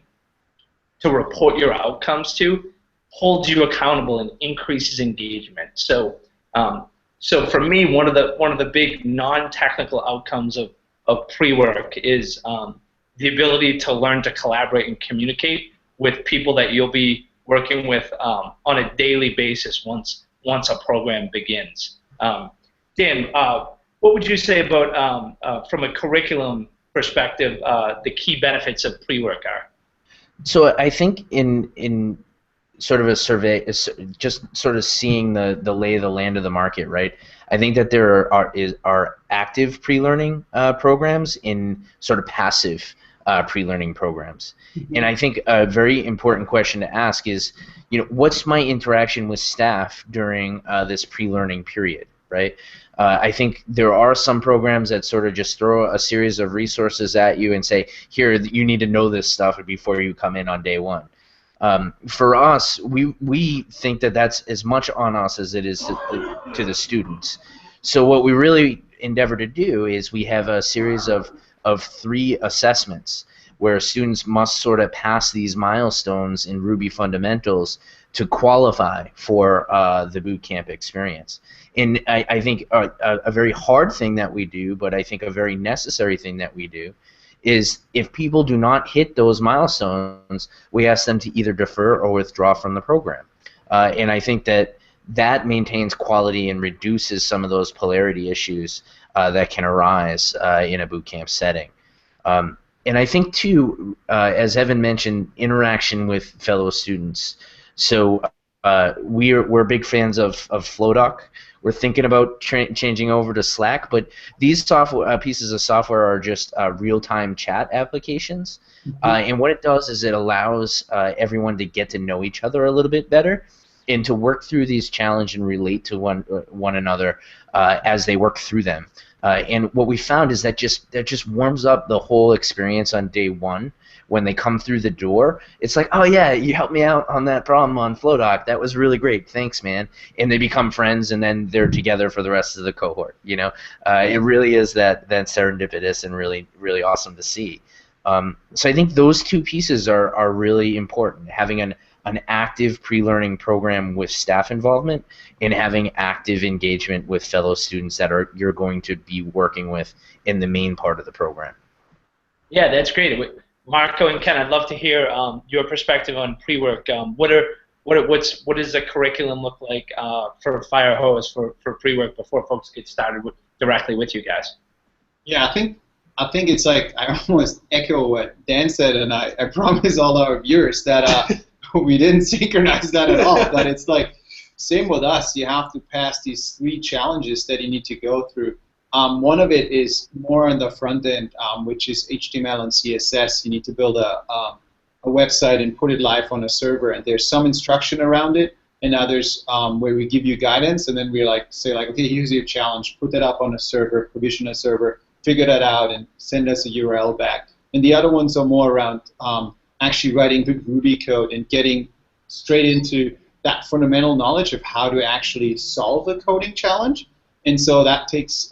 to report your outcomes to, holds you accountable and increases engagement. So for me, one of the big non-technical outcomes of pre-work is the ability to learn to collaborate and communicate with people that you'll be working with on a daily basis once a program begins. Dan, what would you say about, from a curriculum perspective, the key benefits of pre-work are? So I think in sort of a survey, just sort of seeing the lay of the land of the market, right? I think that there are active pre-learning programs in sort of passive pre-learning programs. Mm-hmm. And I think a very important question to ask is, what's my interaction with staff during this pre-learning period, right? I think there are some programs that sort of just throw a series of resources at you and say, here, you need to know this stuff before you come in on day one. For us, we think that that's as much on us as it is to the students. So what we really endeavor to do is we have a series of 3 assessments where students must sort of pass these milestones in Ruby fundamentals to qualify for the bootcamp experience. And I think a very hard thing that we do, but I think a very necessary thing that we do, is if people do not hit those milestones, we ask them to either defer or withdraw from the program. And I think that maintains quality and reduces some of those polarity issues that can arise in a bootcamp setting. And I think, too, as Evan mentioned, interaction with fellow students. So we're big fans of FlowDoc. We're thinking about changing over to Slack, but these pieces of software are just real-time chat applications. And what it does is it allows everyone to get to know each other a little bit better and to work through these challenges and relate to one another as they work through them. And what we found is that just warms up the whole experience on day one. When they come through the door, it's like, oh yeah, you helped me out on that problem on FlowDoc. That was really great. Thanks, man. And they become friends, and then they're together for the rest of the cohort. You know, it really is that serendipitous and really, really awesome to see. So I think those two pieces are really important. Having an active pre-learning program with staff involvement and having active engagement with fellow students that you're going to be working with in the main part of the program. Yeah, that's great. Marco and Ken, I'd love to hear your perspective on pre-work. What does the curriculum look like for Firehose for pre-work before folks get started directly with you guys? Yeah, I think it's like I almost echo what Dan said, and I promise all our viewers that we didn't synchronize that at all. But it's like same with us. You have to pass these 3 challenges that you need to go through. One of it is more on the front end, which is HTML and CSS. You need to build a website and put it live on a server, and there's some instruction around it, and others where we give you guidance, and then we say okay, here's your challenge, put that up on a server, provision a server, figure that out, and send us a URL back. And the other ones are more around actually writing good Ruby code and getting straight into that fundamental knowledge of how to actually solve a coding challenge. And so that takes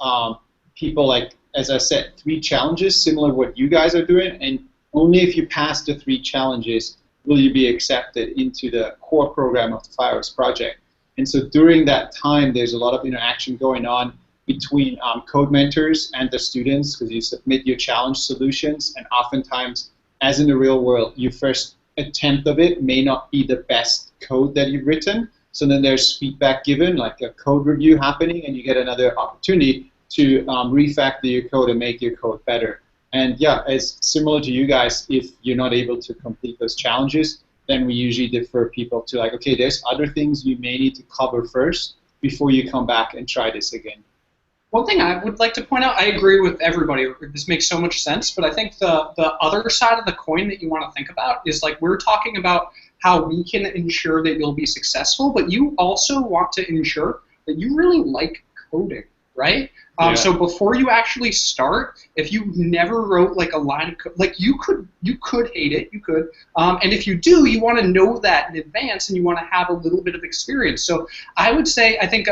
people, like, as I said, 3 challenges, similar to what you guys are doing, and only if you pass the 3 challenges will you be accepted into the core program of the Firehose project. And so during that time, there's a lot of interaction going on between code mentors and the students, because you submit your challenge solutions, and oftentimes, as in the real world, your first attempt of it may not be the best code that you've written. So then there's feedback given, like a code review happening, and you get another opportunity to refactor your code and make your code better. And yeah, as similar to you guys, if you're not able to complete those challenges, then we usually defer people to like, okay, there's other things you may need to cover first before you come back and try this again. One thing I would like to point out, I agree with everybody. This makes so much sense, but I think the other side of the coin that you want to think about is, like, we're talking about how we can ensure that you'll be successful, but you also want to ensure that you really like coding, right? So before you actually start, if you never wrote like a line of code, like you could hate it, you could, and if you do, you want to know that in advance, and you want to have a little bit of experience. So I would say, I think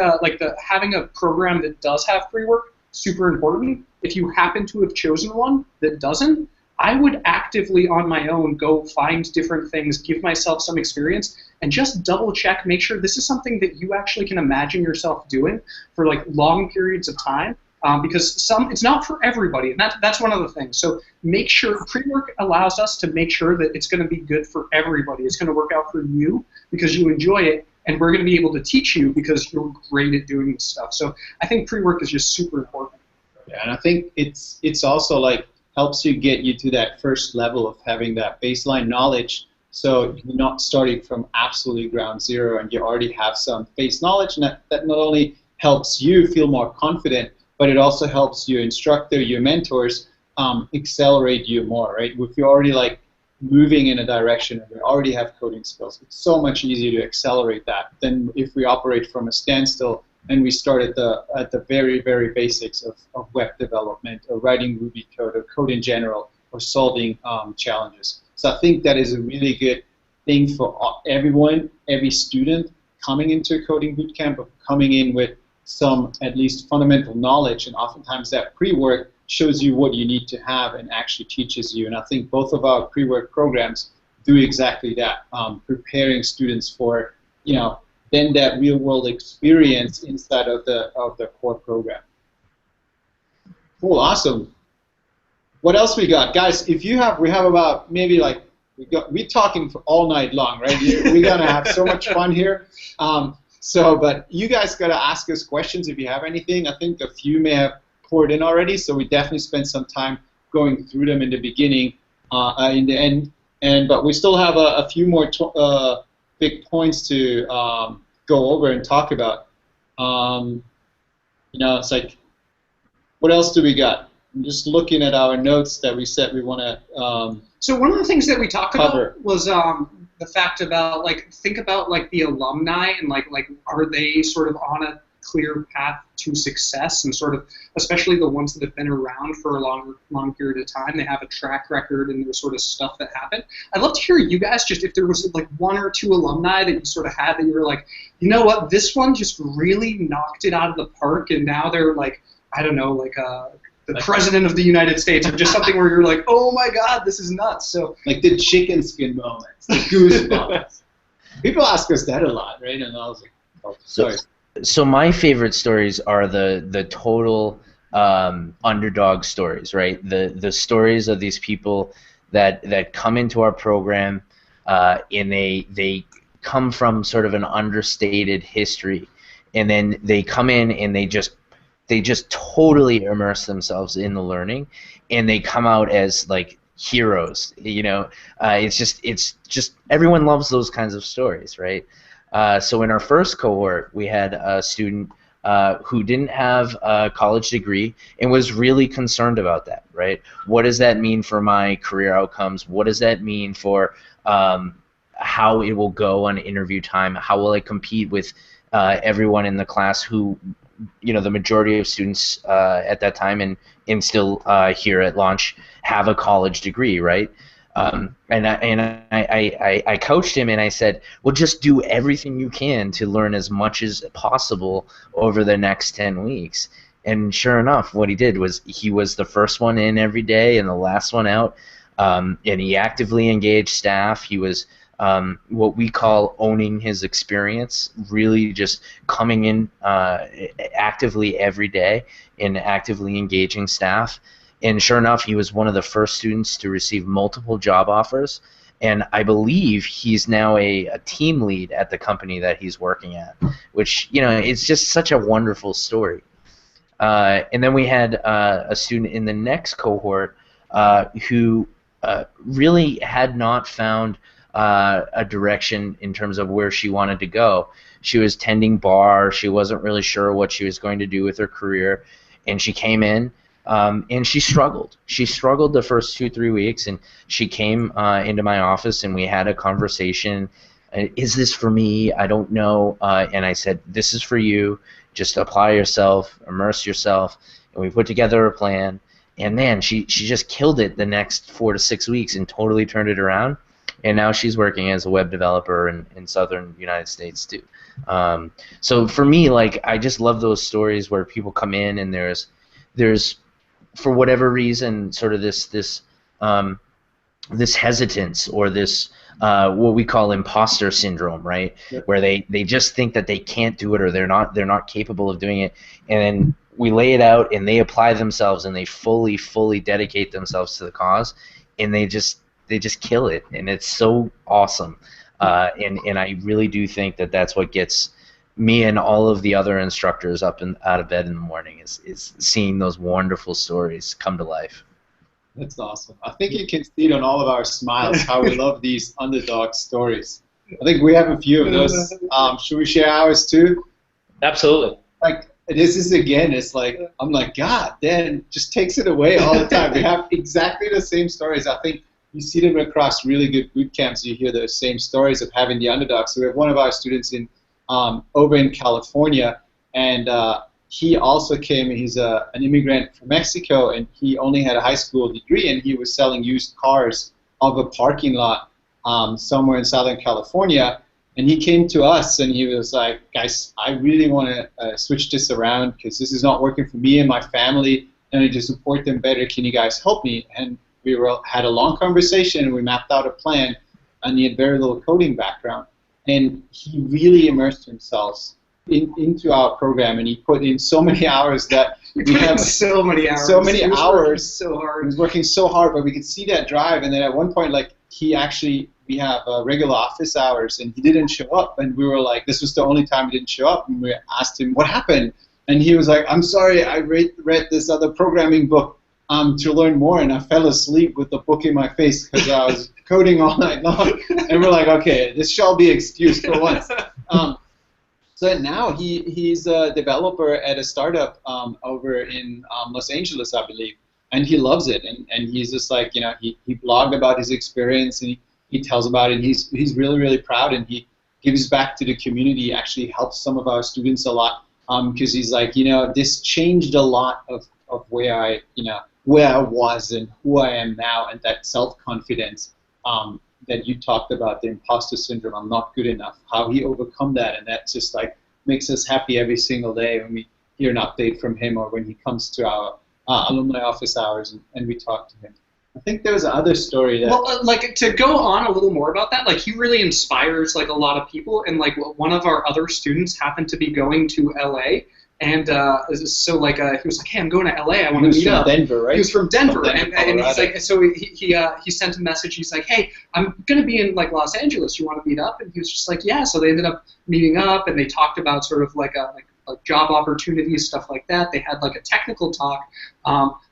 having a program that does have pre-work, super important. If you happen to have chosen one that doesn't, I would actively on my own go find different things, give myself some experience, and just double check, make sure this is something that you actually can imagine yourself doing for like long periods of time, because it's not for everybody, and that's one of the things. So make sure, pre-work allows us to make sure that it's going to be good for everybody. It's going to work out for you because you enjoy it, and we're going to be able to teach you because you're great at doing this stuff. So I think pre-work is just super important. Yeah, and I think it's also like helps you get you to that first level of having that baseline knowledge, so you're not starting from absolutely ground zero, and you already have some base knowledge, and that not only helps you feel more confident, but it also helps your instructor, your mentors, accelerate you more, right? If you're already like moving in a direction and you already have coding skills, it's so much easier to accelerate that than if we operate from a standstill and we start at the very, very basics of web development, or writing Ruby code, or code in general, or solving challenges. So I think that is a really good thing for everyone, every student coming into a coding bootcamp, or coming in with some at least fundamental knowledge, and oftentimes that pre-work shows you what you need to have and actually teaches you. And I think both of our pre-work programs do exactly that, preparing students for, then that real-world experience inside of the core program. Cool, awesome. What else we got, guys? If you have, we have about maybe like we're talking for all night long, right? We're gonna have so much fun here. But you guys gotta ask us questions if you have anything. I think a few may have poured in already, so we definitely spent some time going through them in the beginning, in the end, but we still have a few more big points to go over and talk about. It's like, what else do we got? I'm just looking at our notes that we said we want to. So one of the things that we talked cover. about was the fact about think about the alumni and like are they sort of on a clear path to success, and sort of especially the ones that have been around for a long period of time, they have a track record and there's sort of stuff that happened. I'd love to hear you guys just if there was like one or two alumni that you sort of had that you were like, you know what, this one just really knocked it out of the park, and now they're like, I don't know, like the president of the United States, or just something where you're like, oh my God, this is nuts. So like the chicken skin moments, the goose moments. People ask us that a lot, right? And I was like, oh, sorry. So my favorite stories are the total underdog stories, right? The stories of these people that come into our program and they come from sort of an understated history, and then they come in and they just totally immerse themselves in the learning, and they come out as like heroes. It's just everyone loves those kinds of stories, right? So in our first cohort, we had a student who didn't have a college degree and was really concerned about that, right? What does that mean for my career outcomes? What does that mean for how it will go on interview time? How will I compete with everyone in the class who, the majority of students at that time and still here at launch have a college degree, right? And I coached him and I said, well, just do everything you can to learn as much as possible over the next 10 weeks. And sure enough, what he did was he was the first one in every day and the last one out, and he actively engaged staff. He was what we call owning his experience, really just coming in actively every day and actively engaging staff. And sure enough, he was one of the first students to receive multiple job offers, and I believe he's now a team lead at the company that he's working at, which, it's just such a wonderful story. And then we had a student in the next cohort who really had not found a direction in terms of where she wanted to go. She was tending bar. She wasn't really sure what she was going to do with her career, and she came in. And she struggled. She struggled the first 2-3 weeks, and she came into my office, and we had a conversation. Is this for me? I don't know. And I said, this is for you. Just apply yourself, immerse yourself. And we put together a plan. And man, she just killed it the next 4 to 6 weeks and totally turned it around. And now she's working as a web developer in southern United States too. So for me, I just love those stories where people come in and there's for whatever reason, sort of this hesitance or this what we call imposter syndrome, right? Yep. Where they just think that they can't do it or they're not capable of doing it, and then we lay it out and they apply themselves and they fully dedicate themselves to the cause, and they just kill it, and it's so awesome. And I really do think that that's what gets me and all of the other instructors up and out of bed in the morning is seeing those wonderful stories come to life. That's awesome. I think you can see it on all of our smiles how we love these underdog stories. I think we have a few of those. Should we share ours too? Absolutely. This is again, it's like, I'm like, God, Dan just takes it away all the time. We have exactly the same stories. I think you see them across really good boot camps. You hear those same stories of having the underdog. So we have one of our students over in California, and he also came. He's an immigrant from Mexico, and he only had a high school degree, and he was selling used cars of a parking lot somewhere in Southern California. And he came to us, and he was like, guys, I really want to switch this around because this is not working for me and my family. and I need to support them better. Can you guys help me? And we had a long conversation, and we mapped out a plan, and he had very little coding background. And he really immersed himself into our program, and he put in so many hours that we have so many hours. So many hours. So hard. He was working so hard, but we could see that drive. And then at one point, like, we have regular office hours, and he didn't show up. And we were like, this was the only time he didn't show up. And we asked him, what happened? And he was like, I'm sorry, I read this other programming book to learn more, and I fell asleep with the book in my face because I was coding all night long. And we're like, okay, this shall be excused for once. So now he's a developer at a startup over in Los Angeles, I believe, and he loves it. And he's just like, you know, he blogged about his experience, and he tells about it. And he's really, really proud, and he gives back to the community. Actually helps some of our students a lot because he's like, you know, this changed a lot of where I was and who I am now, and that self-confidence that you talked about, the imposter syndrome, I'm not good enough, how he overcome that. And that just like makes us happy every single day when we hear an update from him, or when he comes to our alumni office hours and we talk to him. I think there was another story that... Well, like, to go on a little more about that, like, he really inspires, like, a lot of people. And, like, one of our other students happened to be going to LA. And so, like, he was like, hey, I'm going to LA. I want to meet up. He was from Denver, right? He was from Denver. And he's Colorado. like, so he sent a message. He's like, hey, I'm going to be in, like, Los Angeles. You want to meet up? And he was just like, yeah. So they ended up meeting up, and they talked about sort of like job opportunities, stuff like that. They had, like, a technical talk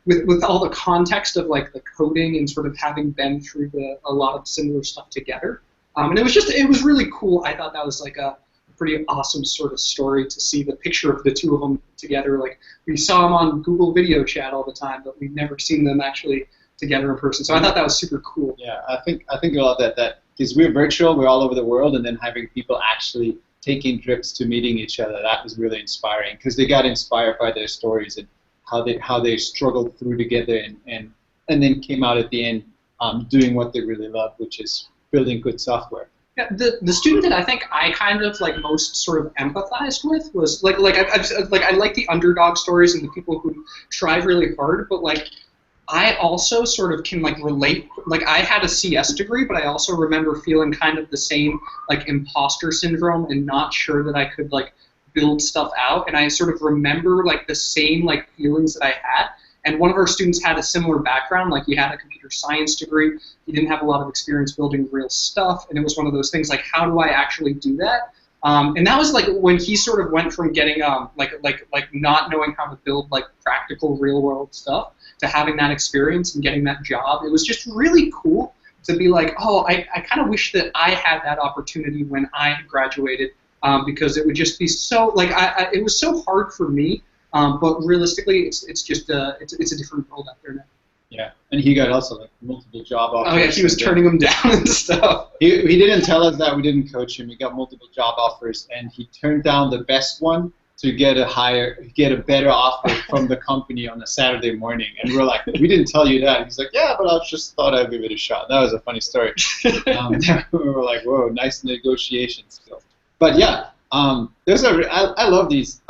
with all the context of, like, the coding and sort of having been through a lot of similar stuff together. And it was really cool. I thought that was, like, a pretty awesome sort of story to see the picture of the two of them together. Like, we saw them on Google Video Chat all the time, but we've never seen them actually together in person. So I thought that was super cool. Yeah, I think a lot of that because we're virtual, we're all over the world, and then having people actually taking trips to meeting each other, that was really inspiring because they got inspired by their stories and how they struggled through together and then came out at the end doing what they really love, which is building good software. Yeah, the student that I think I kind of like most sort of empathized with was I like the underdog stories and the people who tried really hard, but like I also sort of can like relate. Like I had a CS degree, but I also remember feeling kind of the same like imposter syndrome and not sure that I could like build stuff out. And I sort of remember like the same like feelings that I had. And one of our students had a similar background, like he had a computer science degree. He didn't have a lot of experience building real stuff, and it was one of those things like, how do I actually do that? And that was like when he sort of went from getting like not knowing how to build like practical real world stuff to having that experience and getting that job. It was just really cool to be like, oh, I kind of wish that I had that opportunity when I graduated, because it would just be so like it was so hard for me. But realistically, it's just it's a different world out there now. Yeah, and he got also like multiple job offers. Oh yeah, he was turning them down and stuff. He didn't tell us that. We didn't coach him. He got multiple job offers, and he turned down the best one to get a better offer from the company on a Saturday morning. And we're like, we didn't tell you that. And he's like, yeah, but I just thought I'd give it a shot. That was a funny story. We were like, whoa, nice negotiation skills. But yeah. I love these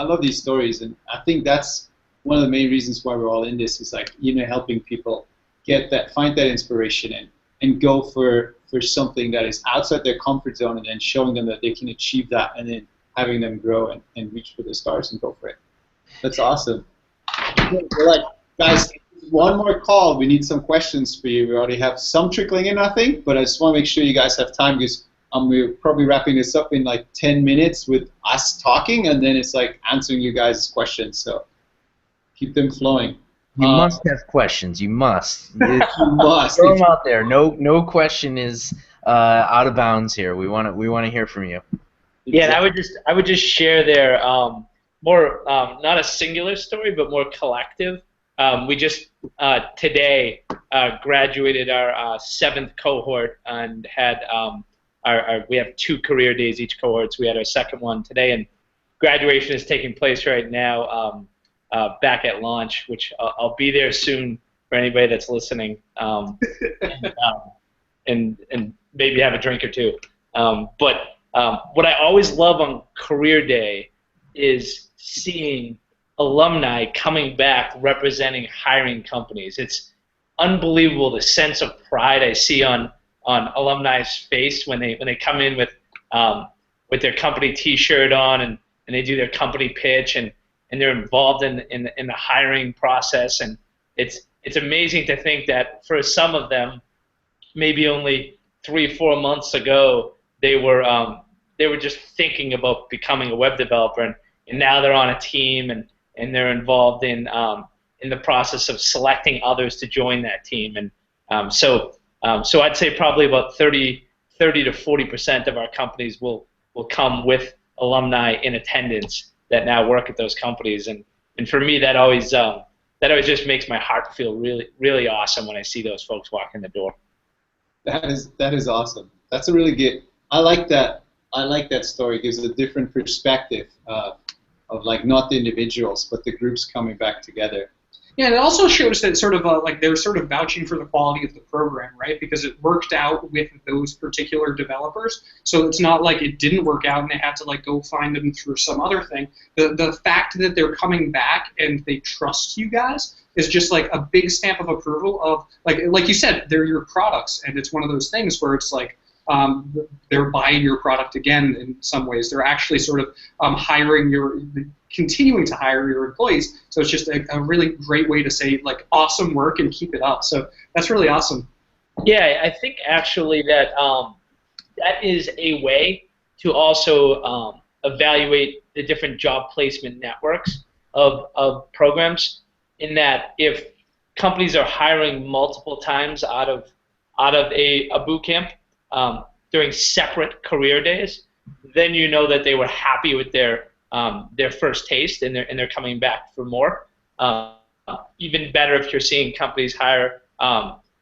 stories, and I think that's one of the main reasons why we're all in this is like helping people find that inspiration and go for something that is outside their comfort zone, and then showing them that they can achieve that, and then having them grow and reach for the stars and go for it. That's awesome. We're like, guys, one more call. We need some questions for you. We already have some trickling in, I think, but I just want to make sure you guys have time because we're probably wrapping this up in like 10 minutes with us talking, and then it's like answering you guys' questions. So keep them flowing. You must have questions. You must. You must. Throw them out there. No question is out of bounds here. We want to hear from you. Yeah, and I would just share their more not a singular story, but more collective. We just today graduated our 7th cohort and had. We have 2 career days each cohort, so we had our 2nd one today, and graduation is taking place right now back at launch, which I'll be there soon for anybody that's listening, and maybe have a drink or two. But what I always love on career day is seeing alumni coming back representing hiring companies. It's unbelievable the sense of pride I see on alumni's face when they come in with their company T-shirt on and they do their company pitch and they're involved in the hiring process, and it's amazing to think that for some of them, maybe only 3-4 months ago, they were just thinking about becoming a web developer, and now they're on a team and they're involved in the process of selecting others to join that team, and so I'd say probably about 30 to 40% of our companies will come with alumni in attendance that now work at those companies, and for me that always just makes my heart feel really awesome when I see those folks walk in the door. That is awesome. That's a really good. I like that story. It gives a different perspective of like not the individuals but the groups coming back together. Yeah, and it also shows that sort of like they're sort of vouching for the quality of the program, right? Because it worked out with those particular developers. So it's not like it didn't work out and they had to like go find them through some other thing. The fact that they're coming back and they trust you guys is just like a big stamp of approval of like you said, they're your products, and it's one of those things where it's like they're buying your product again in some ways. They're actually sort of continuing to hire your employees. So it's just a really great way to say like awesome work and keep it up. So that's really awesome. Yeah, I think actually that that is a way to also evaluate the different job placement networks of programs, in that if companies are hiring multiple times out of a boot camp during separate career days, then you know that they were happy with their first taste and they're coming back for more. Even better if you're seeing companies hire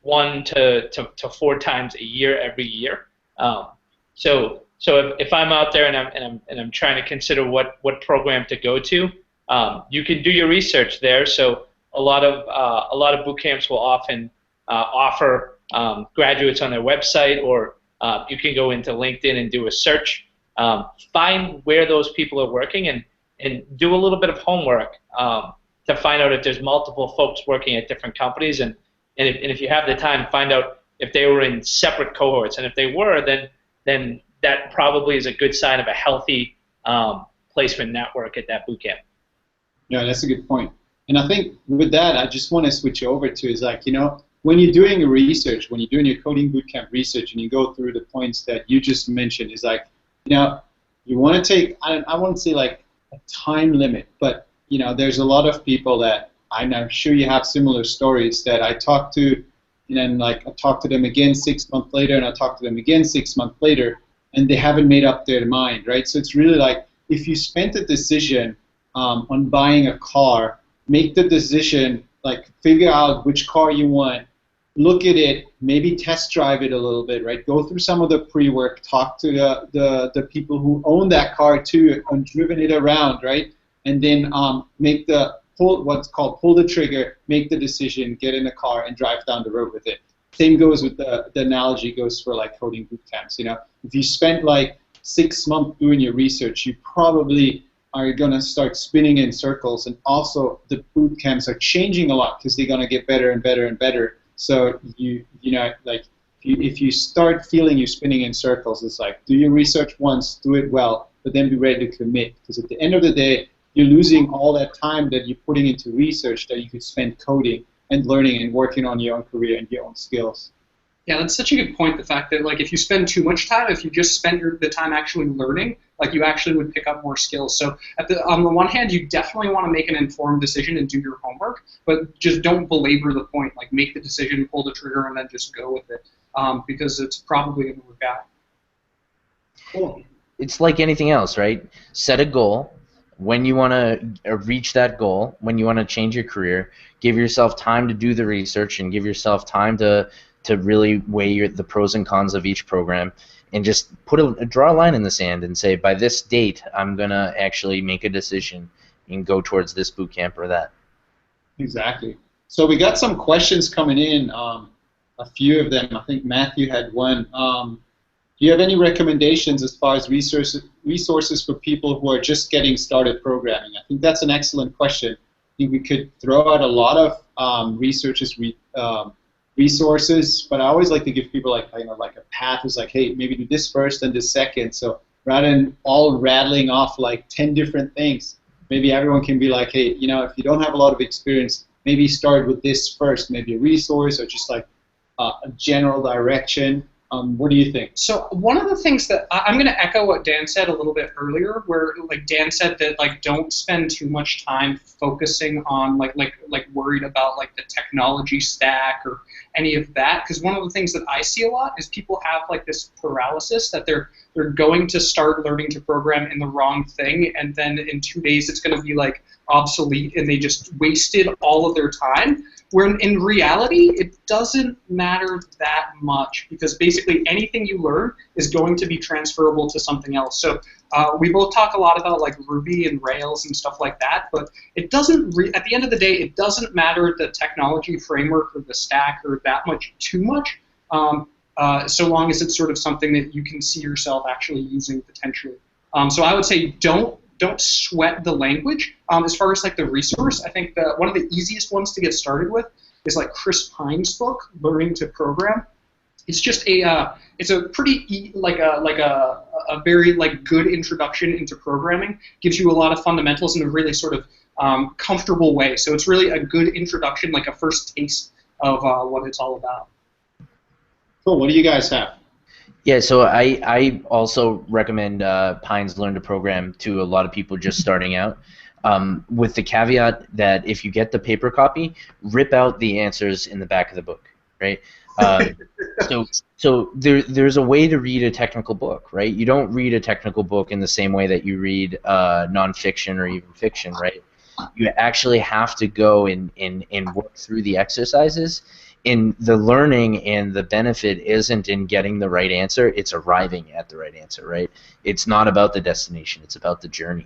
1 to 4 times a year every year. So if I'm out there and I'm trying to consider what program to go to, you can do your research there. So a lot of boot camps will often offer graduates on their website, or you can go into LinkedIn and do a search. Find where those people are working and do a little bit of homework to find out if there's multiple folks working at different companies, and if you have the time, find out if they were in separate cohorts, and if they were, then that probably is a good sign of a healthy placement network at that boot camp. Yeah, that's a good point. And I think with that, I just want to switch over to is like, when you're doing your research, when you're doing your Coding Bootcamp research, and you go through the points that you just mentioned, is like, you want to take, I won't say like a time limit, but there's a lot of people that I'm sure you have similar stories that I talk to, and then like I talk to them again 6 months later, and I talk to them again 6 months later, and they haven't made up their mind, right? So it's really like, if you spent a decision on buying a car, make the decision, like figure out which car you want, look at it, maybe test drive it a little bit, right? Go through some of the pre-work, talk to the people who own that car too and driven it around, right? And then make what's called pull the trigger, make the decision, get in the car and drive down the road with it. Same goes with the analogy goes for like coding boot camps. If you spent like 6 months doing your research, you probably are going to start spinning in circles, and also the boot camps are changing a lot because they're going to get better and better and better. So if you start feeling you're spinning in circles, it's like, do your research once, do it well, but then be ready to commit, because at the end of the day, you're losing all that time that you're putting into research that you could spend coding and learning and working on your own career and your own skills. Yeah, that's such a good point, the fact that like if you spend too much time, if you just spend the time actually learning, like you actually would pick up more skills. So on the one hand, you definitely want to make an informed decision and do your homework, but just don't belabor the point. Like make the decision, pull the trigger, and then just go with it, because it's probably going to work out. Cool. It's like anything else, right? Set a goal. When you want to reach that goal, when you want to change your career, give yourself time to do the research and give yourself time to really weigh the pros and cons of each program, and just draw a line in the sand and say, by this date, I'm going to actually make a decision and go towards this boot camp or that. Exactly. So we got some questions coming in, a few of them. I think Matthew had one. Do you have any recommendations as far as resources resources for people who are just getting started programming? I think that's an excellent question. I think we could throw out a lot of resources, but I always like to give people like a path. Is like, hey, maybe do this first and this second. So rather than all rattling off like 10 different things, maybe everyone can be like, hey, if you don't have a lot of experience, maybe start with this first, maybe a resource or just like a general direction. What do you think? So one of the things that I'm going to echo what Dan said a little bit earlier, where like Dan said that like don't spend too much time focusing on like worried about like the technology stack or any of that, because one of the things that I see a lot is people have like this paralysis that they're going to start learning to program in the wrong thing, and then in 2 days it's going to be like obsolete and they just wasted all of their time. Where in reality, it doesn't matter that much, because basically anything you learn is going to be transferable to something else. So we both talk a lot about like Ruby and Rails and stuff like that, but it doesn't. At the end of the day, it doesn't matter the technology framework or the stack or that much too much, so long as it's sort of something that you can see yourself actually using potentially. So I would say don't sweat the language. As far as like the resource, I think that one of the easiest ones to get started with is like Chris Pine's book, Learning to Program. It's just it's a pretty a very like good introduction into programming. Gives you a lot of fundamentals in a really sort of comfortable way. So it's really a good introduction, like a first taste of what it's all about. Cool. What do you guys have? Yeah, so I also recommend Pine's Learn to Program to a lot of people just starting out, with the caveat that if you get the paper copy, rip out the answers in the back of the book, right? So there's a way to read a technical book, right? You don't read a technical book in the same way that you read nonfiction or even fiction, right? You actually have to go and work through the exercises. In the learning and the benefit isn't in getting the right answer, it's arriving at the right answer, right? It's not about the destination, it's about the journey.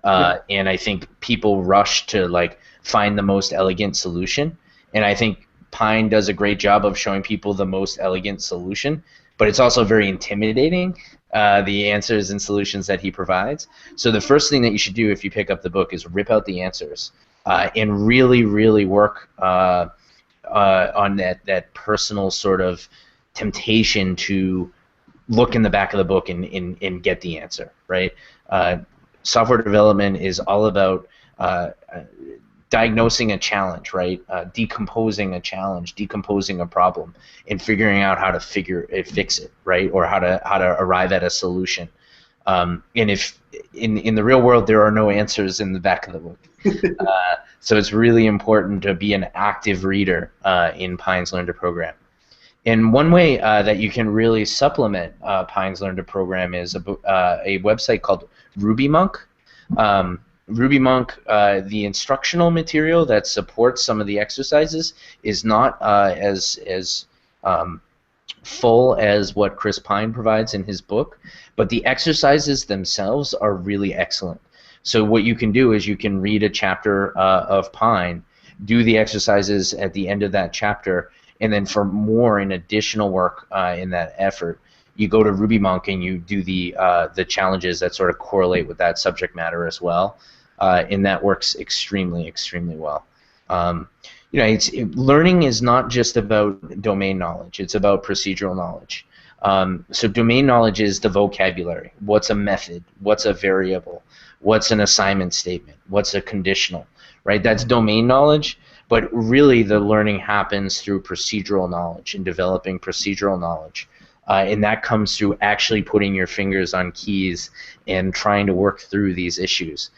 And I think people rush to like find the most elegant solution, and I think Pine does a great job of showing people the most elegant solution, but it's also very intimidating, the answers and solutions that he provides. So the first thing that you should do if you pick up the book is rip out the answers and really work on that personal sort of temptation to look in the back of the book and get the answer, right? Software development is all about diagnosing a challenge, right? Decomposing a challenge, decomposing a problem, and figuring out how to fix it, right? Or how to arrive at a solution. And if in the real world there are no answers in the back of the book. So it's really important to be an active reader in Pine's Learn to Program. And one way that you can really supplement Pine's Learn to Program is a website called RubyMonk. RubyMonk, the instructional material that supports some of the exercises is not as full as what Chris Pine provides in his book, but the exercises themselves are really excellent. So what you can do is you can read a chapter of Pine, do the exercises at the end of that chapter, and then for more and additional work in that effort, you go to RubyMonk and you do the challenges that sort of correlate with that subject matter as well, and that works extremely well. Learning is not just about domain knowledge; it's about procedural knowledge. So domain knowledge is the vocabulary. What's a method? What's a variable? What's an assignment statement? What's a conditional? Right? That's domain knowledge, but really the learning happens through procedural knowledge and developing procedural knowledge. And that comes through actually putting your fingers on keys and trying to work through these issues.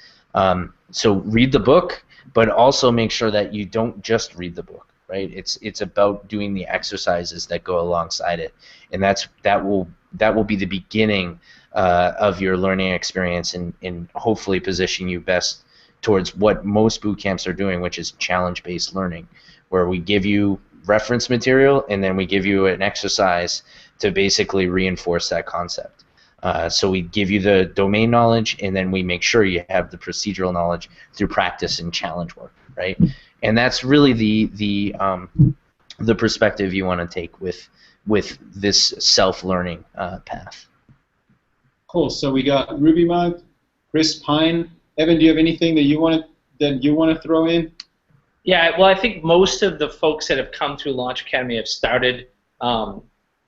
So read the book, but also make sure that you don't just read the book. Right? It's about doing the exercises that go alongside it, and that will be the beginning of your learning experience and hopefully position you best towards what most boot camps are doing, which is challenge-based learning, where we give you reference material and then we give you an exercise to basically reinforce that concept. So we give you the domain knowledge, and then we make sure you have the procedural knowledge through practice and challenge work, right? And that's really the perspective you want to take with this self-learning path. Cool. So we got Ruby Mug, Chris Pine. Evan, do you have anything that you want to throw in? Yeah, well, I think most of the folks that have come through Launch Academy have started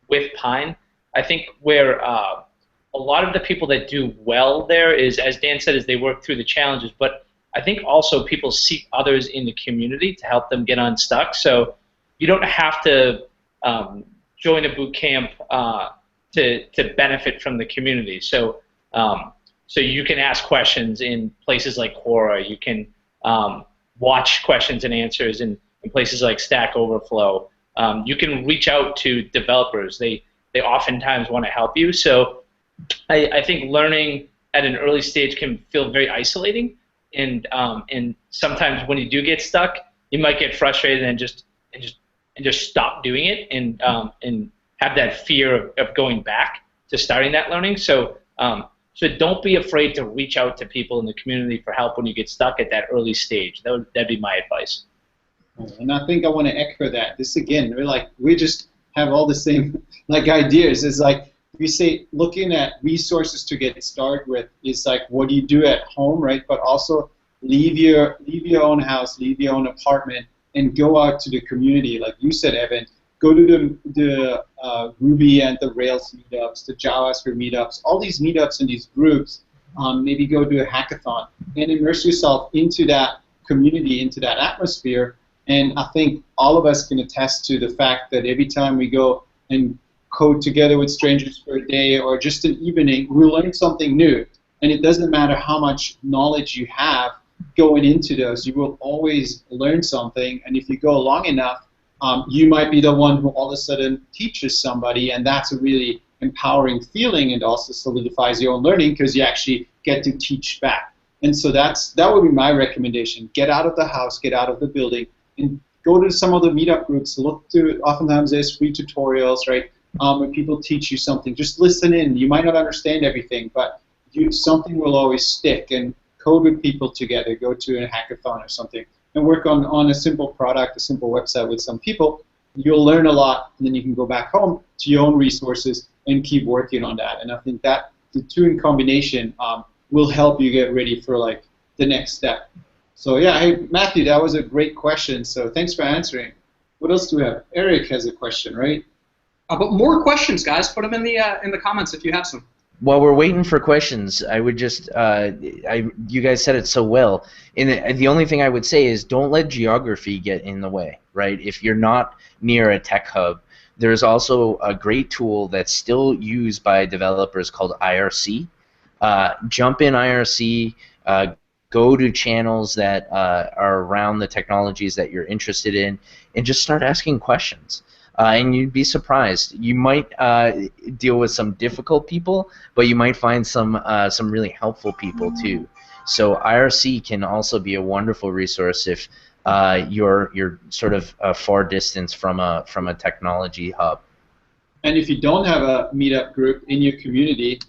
with Pine. I think where a lot of the people that do well there is, as Dan said, is they work through the challenges, but I think also people seek others in the community to help them get unstuck. So you don't have to join a boot camp to benefit from the community. So so you can ask questions in places like Quora. You can watch questions and answers in places like Stack Overflow. You can reach out to developers. They oftentimes want to help you. So I think learning at an early stage can feel very isolating, and sometimes when you do get stuck, you might get frustrated and just stop doing it, and have that fear of going back to starting that learning. So so don't be afraid to reach out to people in the community for help when you get stuck at that early stage. That'd be my advice. And I think I want to echo that. This again, we just have all the same ideas. It's like we say looking at resources to get started with is like what do you do at home, right? But also leave your own house, leave your own apartment, and go out to the community. Like you said, Evan, go to the Ruby and the Rails meetups, the JavaScript meetups, all these meetups and these groups. Maybe go to a hackathon and immerse yourself into that community, into that atmosphere. And I think all of us can attest to the fact that every time we go and code together with strangers for a day or just an evening, we learn something new. And it doesn't matter how much knowledge you have going into those, you will always learn something. And if you go long enough, you might be the one who all of a sudden teaches somebody, and that's a really empowering feeling, and also solidifies your own learning because you actually get to teach back. And so that would be my recommendation. Get out of the house, get out of the building, and go to some of the meetup groups. Look to, oftentimes there's free tutorials, right, where people teach you something. Just listen in. You might not understand everything, but something will always stick. And code with people together. Go to a hackathon or something, and work on a simple product, a simple website with some people. You'll learn a lot, and then you can go back home to your own resources and keep working on that. And I think that the two in combination will help you get ready for the next step. So yeah, hey Matthew, that was a great question. So thanks for answering. What else do we have? Eric has a question, right? But more questions, guys. Put them in the comments if you have some. While we're waiting for questions, I would just, you guys said it so well. And the only thing I would say is don't let geography get in the way, right? If you're not near a tech hub, there's also a great tool that's still used by developers called IRC. Jump in IRC, go to channels that are around the technologies that you're interested in, and just start asking questions. And you'd be surprised. You might deal with some difficult people, but you might find some really helpful people too. So IRC can also be a wonderful resource if you're sort of a far distance from a technology hub. And if you don't have a meetup group in your community,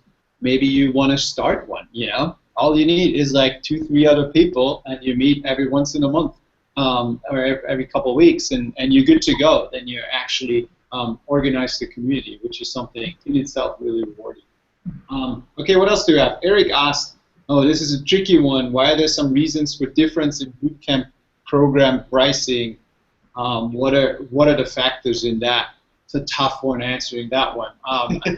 maybe you want to start one. You know, all you need is 2-3 other people, and you meet every once in a month. Or every couple of weeks, and you're good to go. Then you're actually organized the community, which is something in itself really rewarding. Okay, what else do we have? Eric asked, oh, this is a tricky one. Why are there some reasons for difference in bootcamp program pricing? What are the factors in that? It's a tough one answering that one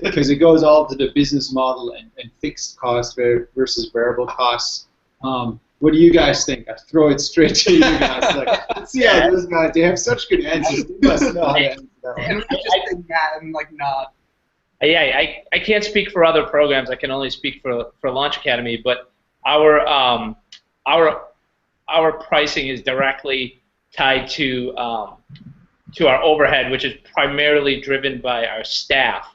because it goes all to the business model and fixed costs versus variable costs. What do you guys think? I throw it straight to you guys. Let's see how those guys, they have such good answers. They must know how to answer that one. And we just think that and nod. Yeah, I can't speak for other programs. I can only speak for Launch Academy. But our pricing is directly tied to our overhead, which is primarily driven by our staff.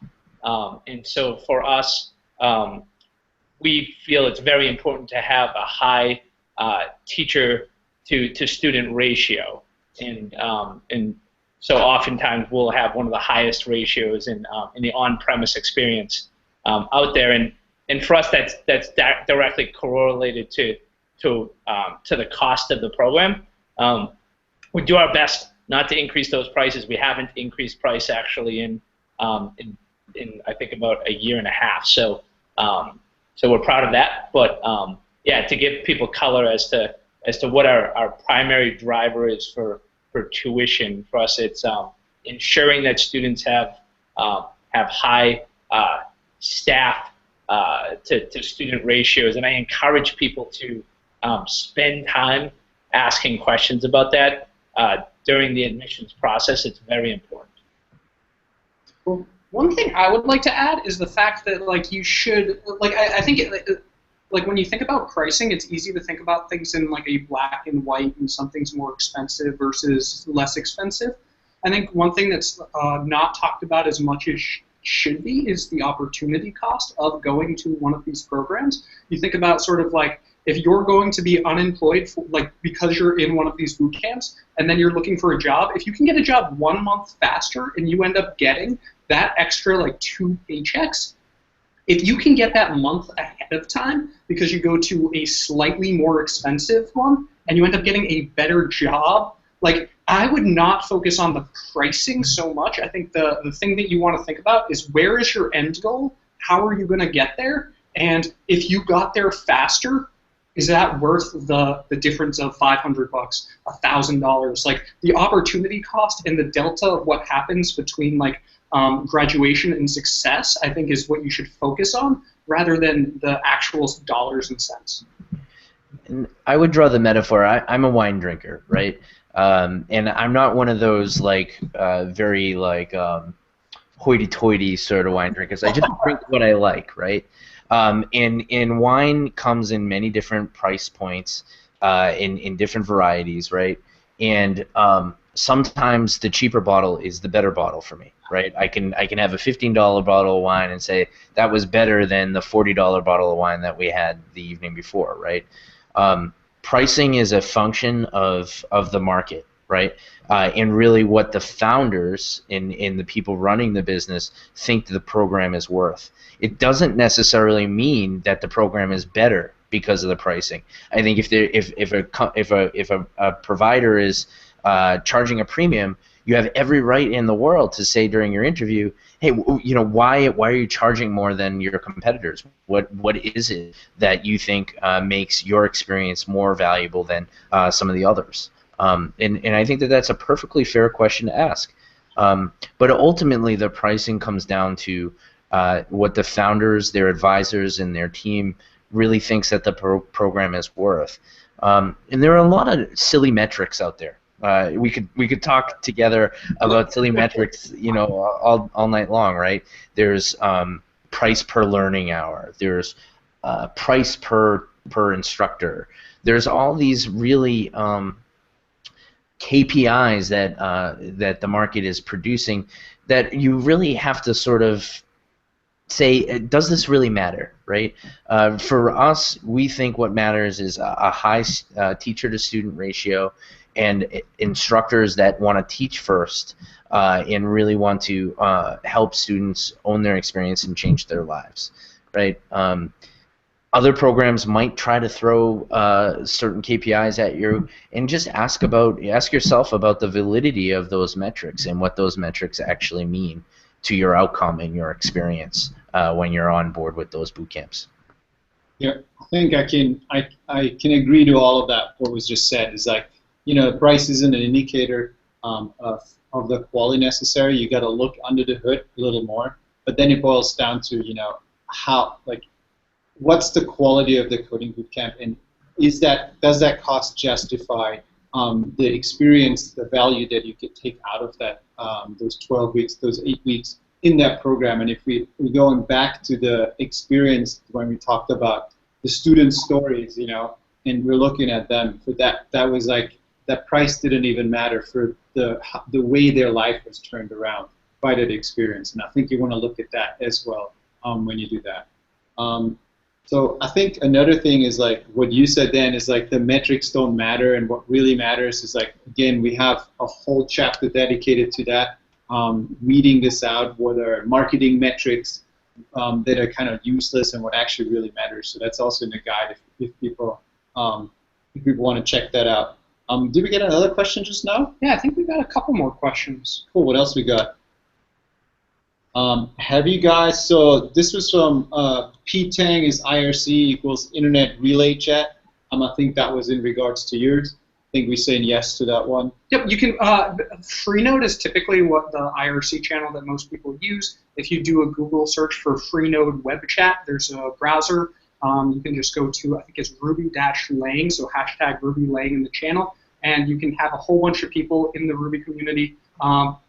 And so for us, we feel it's very important to have a high teacher to student ratio, and so oftentimes we'll have one of the highest ratios in the on-premise experience out there, and for us that's directly correlated to the cost of the program. We do our best not to increase those prices. We haven't increased price actually in I think about a year and a half. So So we're proud of that. But yeah, to give people color as to what our primary driver is for tuition. For us, it's ensuring that students have high staff to student ratios, and I encourage people to spend time asking questions about that during the admissions process. It's very important. Well, one thing I would like to add is the fact that like you should like I think like when you think about pricing, it's easy to think about things in like a black and white, and something's more expensive versus less expensive. I think one thing that's not talked about as much as should be is the opportunity cost of going to one of these programs. You think about sort of like if you're going to be unemployed for, like because you're in one of these boot camps and then you're looking for a job, if you can get a job 1 month faster and you end up getting that extra like 2 paychecks, if you can get that month ahead of time because you go to a slightly more expensive one and you end up getting a better job, like I would not focus on the pricing so much. I think the thing that you want to think about is where is your end goal? How are you going to get there? And if you got there faster, is that worth the difference of $500, $1,000? Like the opportunity cost and the delta of what happens between like graduation and success, I think is what you should focus on rather than the actual dollars and cents. And I would draw the metaphor. I'm a wine drinker, right? And I'm not one of those like very like hoity-toity sort of wine drinkers. I just drink what I like, right? And wine comes in many different price points, in different varieties, right? And sometimes the cheaper bottle is the better bottle for me, right? I can have a $15 bottle of wine and say that was better than the $40 bottle of wine that we had the evening before, right? Pricing is a function of the market, right? And really what the founders and the people running the business think the program is worth. It doesn't necessarily mean that the program is better because of the pricing. I think if a provider is charging a premium, you have every right in the world to say during your interview, hey, you know, why are you charging more than your competitors? What is it that you think makes your experience more valuable than some of the others? And I think that that's a perfectly fair question to ask. But ultimately, the pricing comes down to what the founders, their advisors, and their team really thinks that the program is worth. And there are a lot of silly metrics out there. We could talk together about silly metrics, you know, all night long, right? There's price per learning hour. There's price per instructor. There's all these really KPIs that the market is producing that you really have to sort of say, does this really matter, right? For us, we think what matters is a high teacher-to-student ratio and instructors that want to teach first and really want to help students own their experience and change their lives, right? Other programs might try to throw certain KPIs at you, and just ask yourself about the validity of those metrics and what those metrics actually mean to your outcome and your experience when you're on board with those boot camps. Yeah, I think I can agree to all of that. What was just said is like, you know, the price isn't an indicator of the quality necessary. You got to look under the hood a little more, but then it boils down to, you know, how, like, what's the quality of the coding bootcamp, and does that cost justify the experience, the value that you could take out of that those 12 weeks, those 8 weeks in that program? And if we're going back to the experience when we talked about the student stories, you know, and we're looking at them for that was like, that price didn't even matter for the way their life was turned around by that experience. And I think you want to look at that as well when you do that. So I think another thing is like what you said, Dan, is like the metrics don't matter, and what really matters is like, again, we have a whole chapter dedicated to that, weeding this out, what are marketing metrics that are kind of useless and what actually really matters. So that's also in the guide if people want to check that out. Did we get another question just now? Yeah, I think we got a couple more questions. Cool, what else we got? Have you guys, so this was from P Tang is IRC equals Internet Relay Chat. I think that was in regards to yours. I think we're saying yes to that one. Yep, you can. Freenode is typically what the IRC channel that most people use. If you do a Google search for Freenode web chat, there's a browser. You can just go to, I think it's Ruby-Lang, so hashtag Ruby-Lang in the channel, and you can have a whole bunch of people in the Ruby community.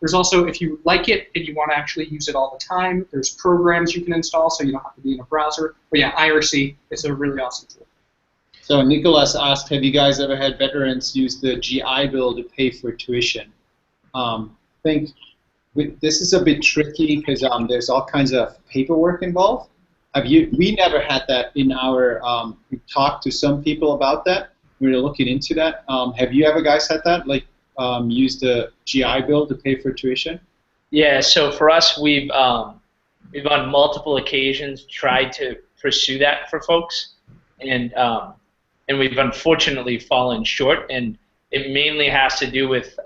There's also, if you like it and you want to actually use it all the time, there's programs you can install so you don't have to be in a browser. But yeah, IRC is a really awesome tool. So Nicholas asked, have you guys ever had veterans use the GI Bill to pay for tuition? I think this is a bit tricky because there's all kinds of paperwork involved. We never had that in our, we talked to some people about that. We were looking into that. Have you ever guys had that, like used the GI Bill to pay for tuition? Yeah, so for us, we've on multiple occasions tried to pursue that for folks, and we've unfortunately fallen short, and it mainly has to do with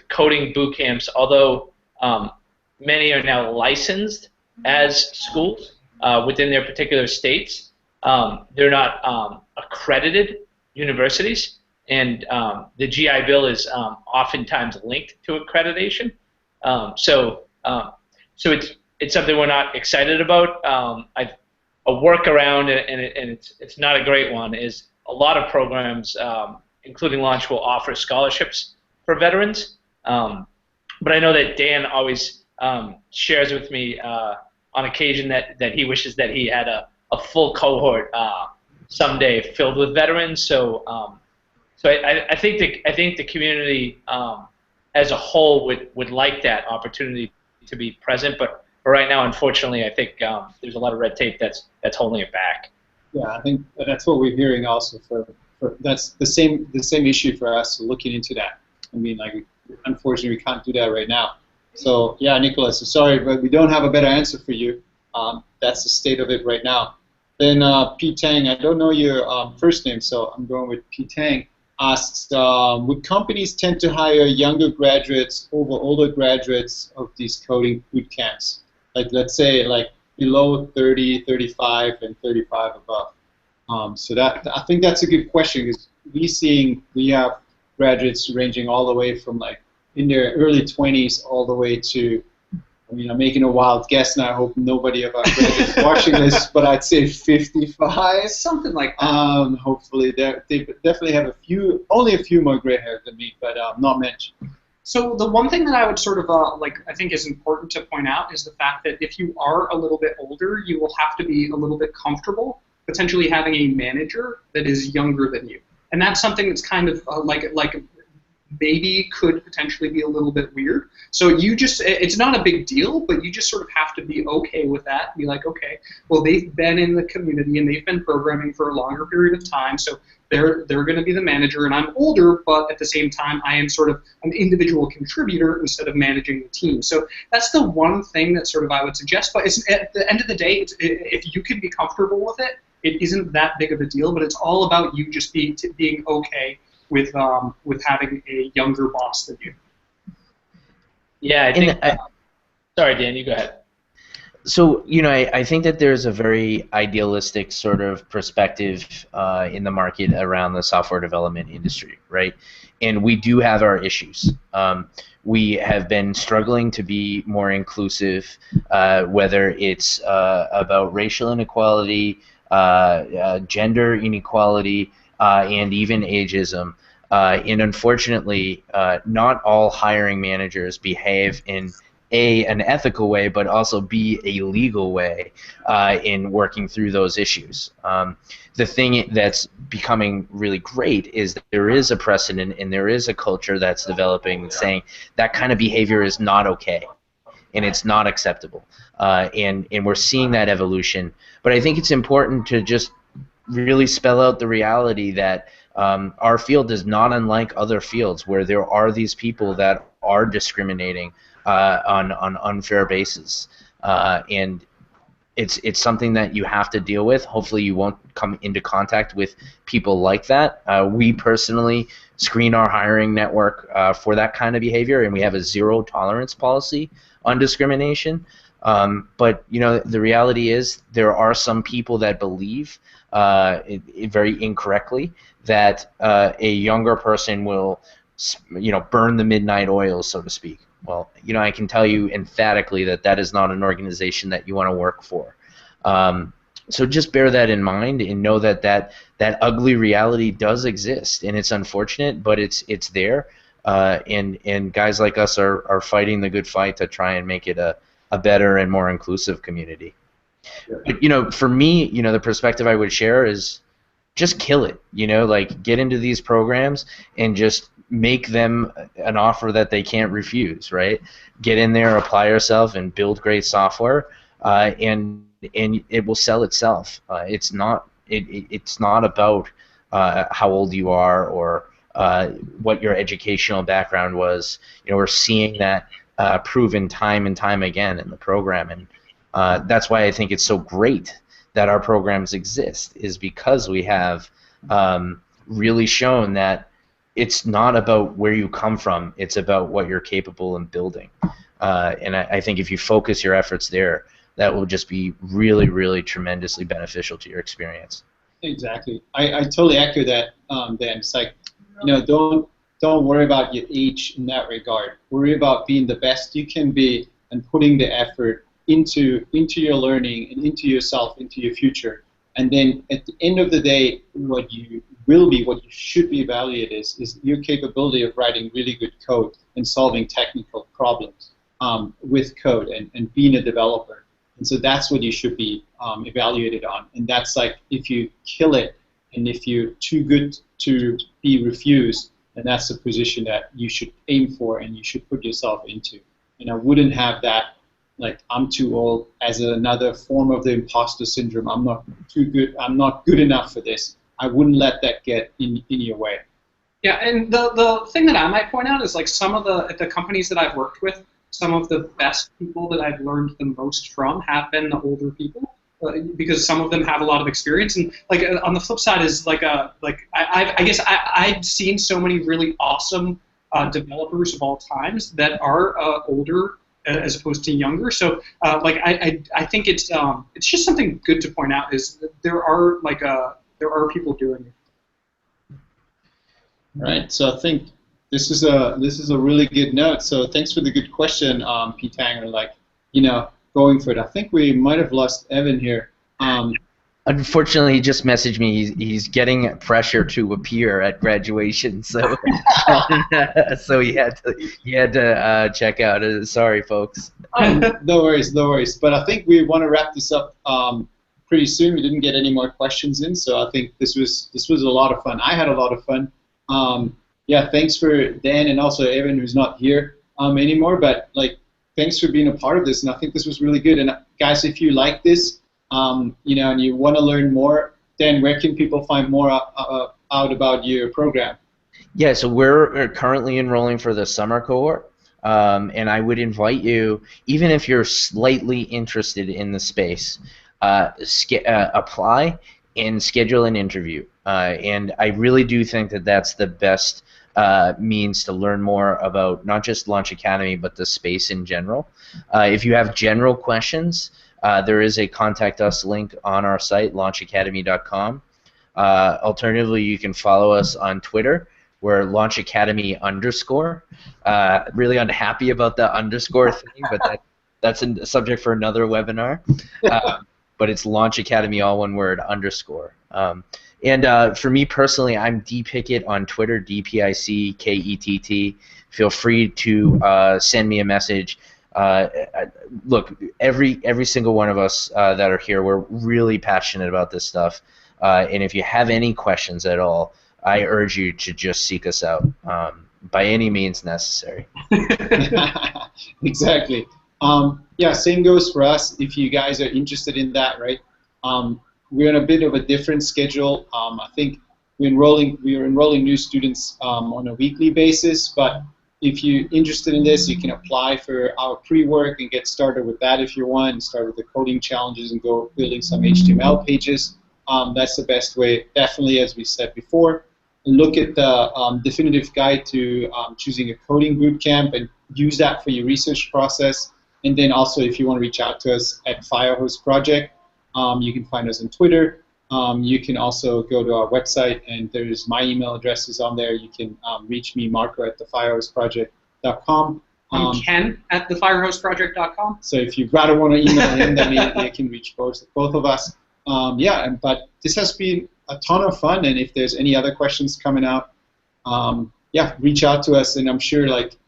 coding boot camps. Although many are now licensed as schools within their particular states, they're not accredited universities, and the GI Bill is oftentimes linked to accreditation. So it's something we're not excited about. A workaround, and it's not a great one, is a lot of programs, including Launch, will offer scholarships for veterans. But I know that Dan always shares with me on occasion that he wishes that he had a full cohort someday filled with veterans. So I think the community as a whole would like that opportunity to be present, but right now, unfortunately, I think there's a lot of red tape that's holding it back. Yeah, I think that's what we're hearing also. That's the same issue for us looking into that. I mean, like, unfortunately, we can't do that right now. So yeah, Nicholas, sorry, but we don't have a better answer for you. That's the state of it right now. Then P Tang, I don't know your first name, so I'm going with P Tang. Asks, would companies tend to hire younger graduates over older graduates of these coding boot camps? Like, let's say, like, below 30, 35, and 35 above. So I think that's a good question, because we have graduates ranging all the way from, like, in their early 20s all the way to, I mean, I'm making a wild guess, and I hope nobody of our graduates watching this, but I'd say 55. Something like that. Hopefully, they definitely have only a few more gray hairs than me, but not much. So the one thing that I would sort of I think is important to point out is the fact that if you are a little bit older, you will have to be a little bit comfortable potentially having a manager that is younger than you, and that's something that's kind of like maybe could potentially be a little bit weird. So it's not a big deal, but you just sort of have to be okay with that. Be like, okay, well, they've been in the community and they've been programming for a longer period of time, so they're going to be the manager, and I'm older, but at the same time, I am sort of an individual contributor instead of managing the team. So that's the one thing that sort of I would suggest, but at the end of the day, if you can be comfortable with it, it isn't that big of a deal, but it's all about you just being okay with having a younger boss than you. Yeah, I think. Sorry, Dan, you go ahead. So, I think that there's a very idealistic sort of perspective in the market around the software development industry, right? And we do have our issues. We have been struggling to be more inclusive, whether it's about racial inequality, gender inequality, and even ageism. And unfortunately, not all hiring managers behave in an ethical way, but also B, a legal way in working through those issues. The thing that's becoming really great is that there is a precedent and there is a culture that's developing saying that kind of behavior is not okay and it's not acceptable. And we're seeing that evolution. But I think it's important to just really spell out the reality that our field is not unlike other fields where there are these people that are discriminating on unfair basis, and it's something that you have to deal with. Hopefully you won't come into contact with people like that. We personally screen our hiring network for that kind of behavior, and we have a zero tolerance policy on discrimination. But you know, the reality is there are some people that believe very incorrectly that a younger person will, you know, burn the midnight oil, so to speak. Well, you know, I can tell you emphatically that that is not an organization that you want to work for. So just bear that in mind and know that that ugly reality does exist, and it's unfortunate, but it's there. And guys like us are fighting the good fight to try and make it a better and more inclusive community. But, you know, for me, you know, the perspective I would share is just kill it. You know, like get into these programs and just make them an offer that they can't refuse, right? Get in there, apply yourself, and build great software, and it will sell itself. It's not about how old you are or what your educational background was. You know, we're seeing that proven time and time again in the program, and that's why I think it's so great that our programs exist, is because we have really shown that it's not about where you come from, it's about what you're capable in building. And I think if you focus your efforts there, that will just be really, really tremendously beneficial to your experience. Exactly. I totally echo that, Dan. It's like, you know, don't worry about your age in that regard. Worry about being the best you can be and putting the effort into your learning and into yourself, into your future. And then at the end of the day, what you should be evaluated is your capability of writing really good code and solving technical problems with code and being a developer. And so that's what you should be evaluated on. And that's like, if you kill it and if you're too good to be refused, then that's the position that you should aim for and you should put yourself into. And I wouldn't have that, like, I'm too old, as another form of the imposter syndrome. I'm not too good. I'm not good enough for this. I wouldn't let that get in your way. Yeah, and the thing that I might point out is, like, some of the companies that I've worked with, some of the best people that I've learned the most from have been the older people, because some of them have a lot of experience. And, like, on the flip side is, like, I guess I've seen so many really awesome developers of all times that are older as opposed to younger. So, like, I think it's just something good to point out, is that there are people doing it. Right. So I think this is a really good note. So thanks for the good question, Pete Tanger. Like, you know, going for it. I think we might have lost Evan here. Unfortunately, he just messaged me. He's getting pressure to appear at graduation, so so he had to check out. Sorry, folks. No worries, no worries. But I think we want to wrap this up pretty soon. We didn't get any more questions in, so I think this was a lot of fun. I had a lot of fun. Yeah, thanks for Dan and also Evan, who's not here anymore. But, like, thanks for being a part of this, and I think this was really good. And guys, if you like this, you know, and you want to learn more, then where can people find more out about your program? Yeah, so we're currently enrolling for the summer cohort, and I would invite you, even if you're slightly interested in the space, apply and schedule an interview. And I really do think that that's the best means to learn more about not just Launch Academy, but the space in general. If you have general questions, there is a contact us link on our site, launchacademy.com. Alternatively, you can follow us on Twitter. We're launchacademy_. Really unhappy about the underscore thing, but that's a subject for another webinar. But it's Launch Academy, all one word, _. And for me personally, I'm dpickett on Twitter, DPICKETT. Feel free to send me a message. Look, every single one of us that are here, we're really passionate about this stuff. And if you have any questions at all, I urge you to just seek us out by any means necessary. Exactly. Yeah, same goes for us. If you guys are interested in that, right? We're on a bit of a different schedule. I think we are enrolling new students on a weekly basis, but if you're interested in this, you can apply for our pre-work and get started with that if you want, and start with the coding challenges and go building some HTML pages. That's the best way. Definitely, as we said before, look at the definitive guide to choosing a coding bootcamp and use that for your research process. And then also, if you want to reach out to us at Firehose Project, you can find us on Twitter. You can also go to our website, and there's my email address is on there. You can reach me, Marco, at thefirehoseproject.com. Ken at thefirehoseproject.com. So if you rather want to email him, then you can reach both of us. But this has been a ton of fun, and if there's any other questions coming out, reach out to us, and I'm sure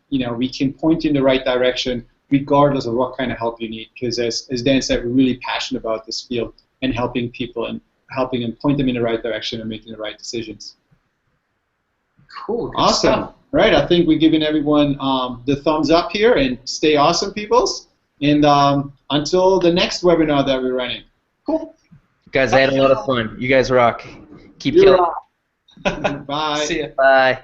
we can point you in the right direction regardless of what kind of help you need, because as Dan said, we're really passionate about this field and helping people and helping them point them in the right direction and making the right decisions. Cool. Awesome. Stuff. Right, I think we're giving everyone the thumbs up here, and stay awesome, peoples. And until the next webinar that we're running. Cool. Guys, I had a lot of fun. You guys rock. Keep You killing. rock. Bye. See ya. Bye.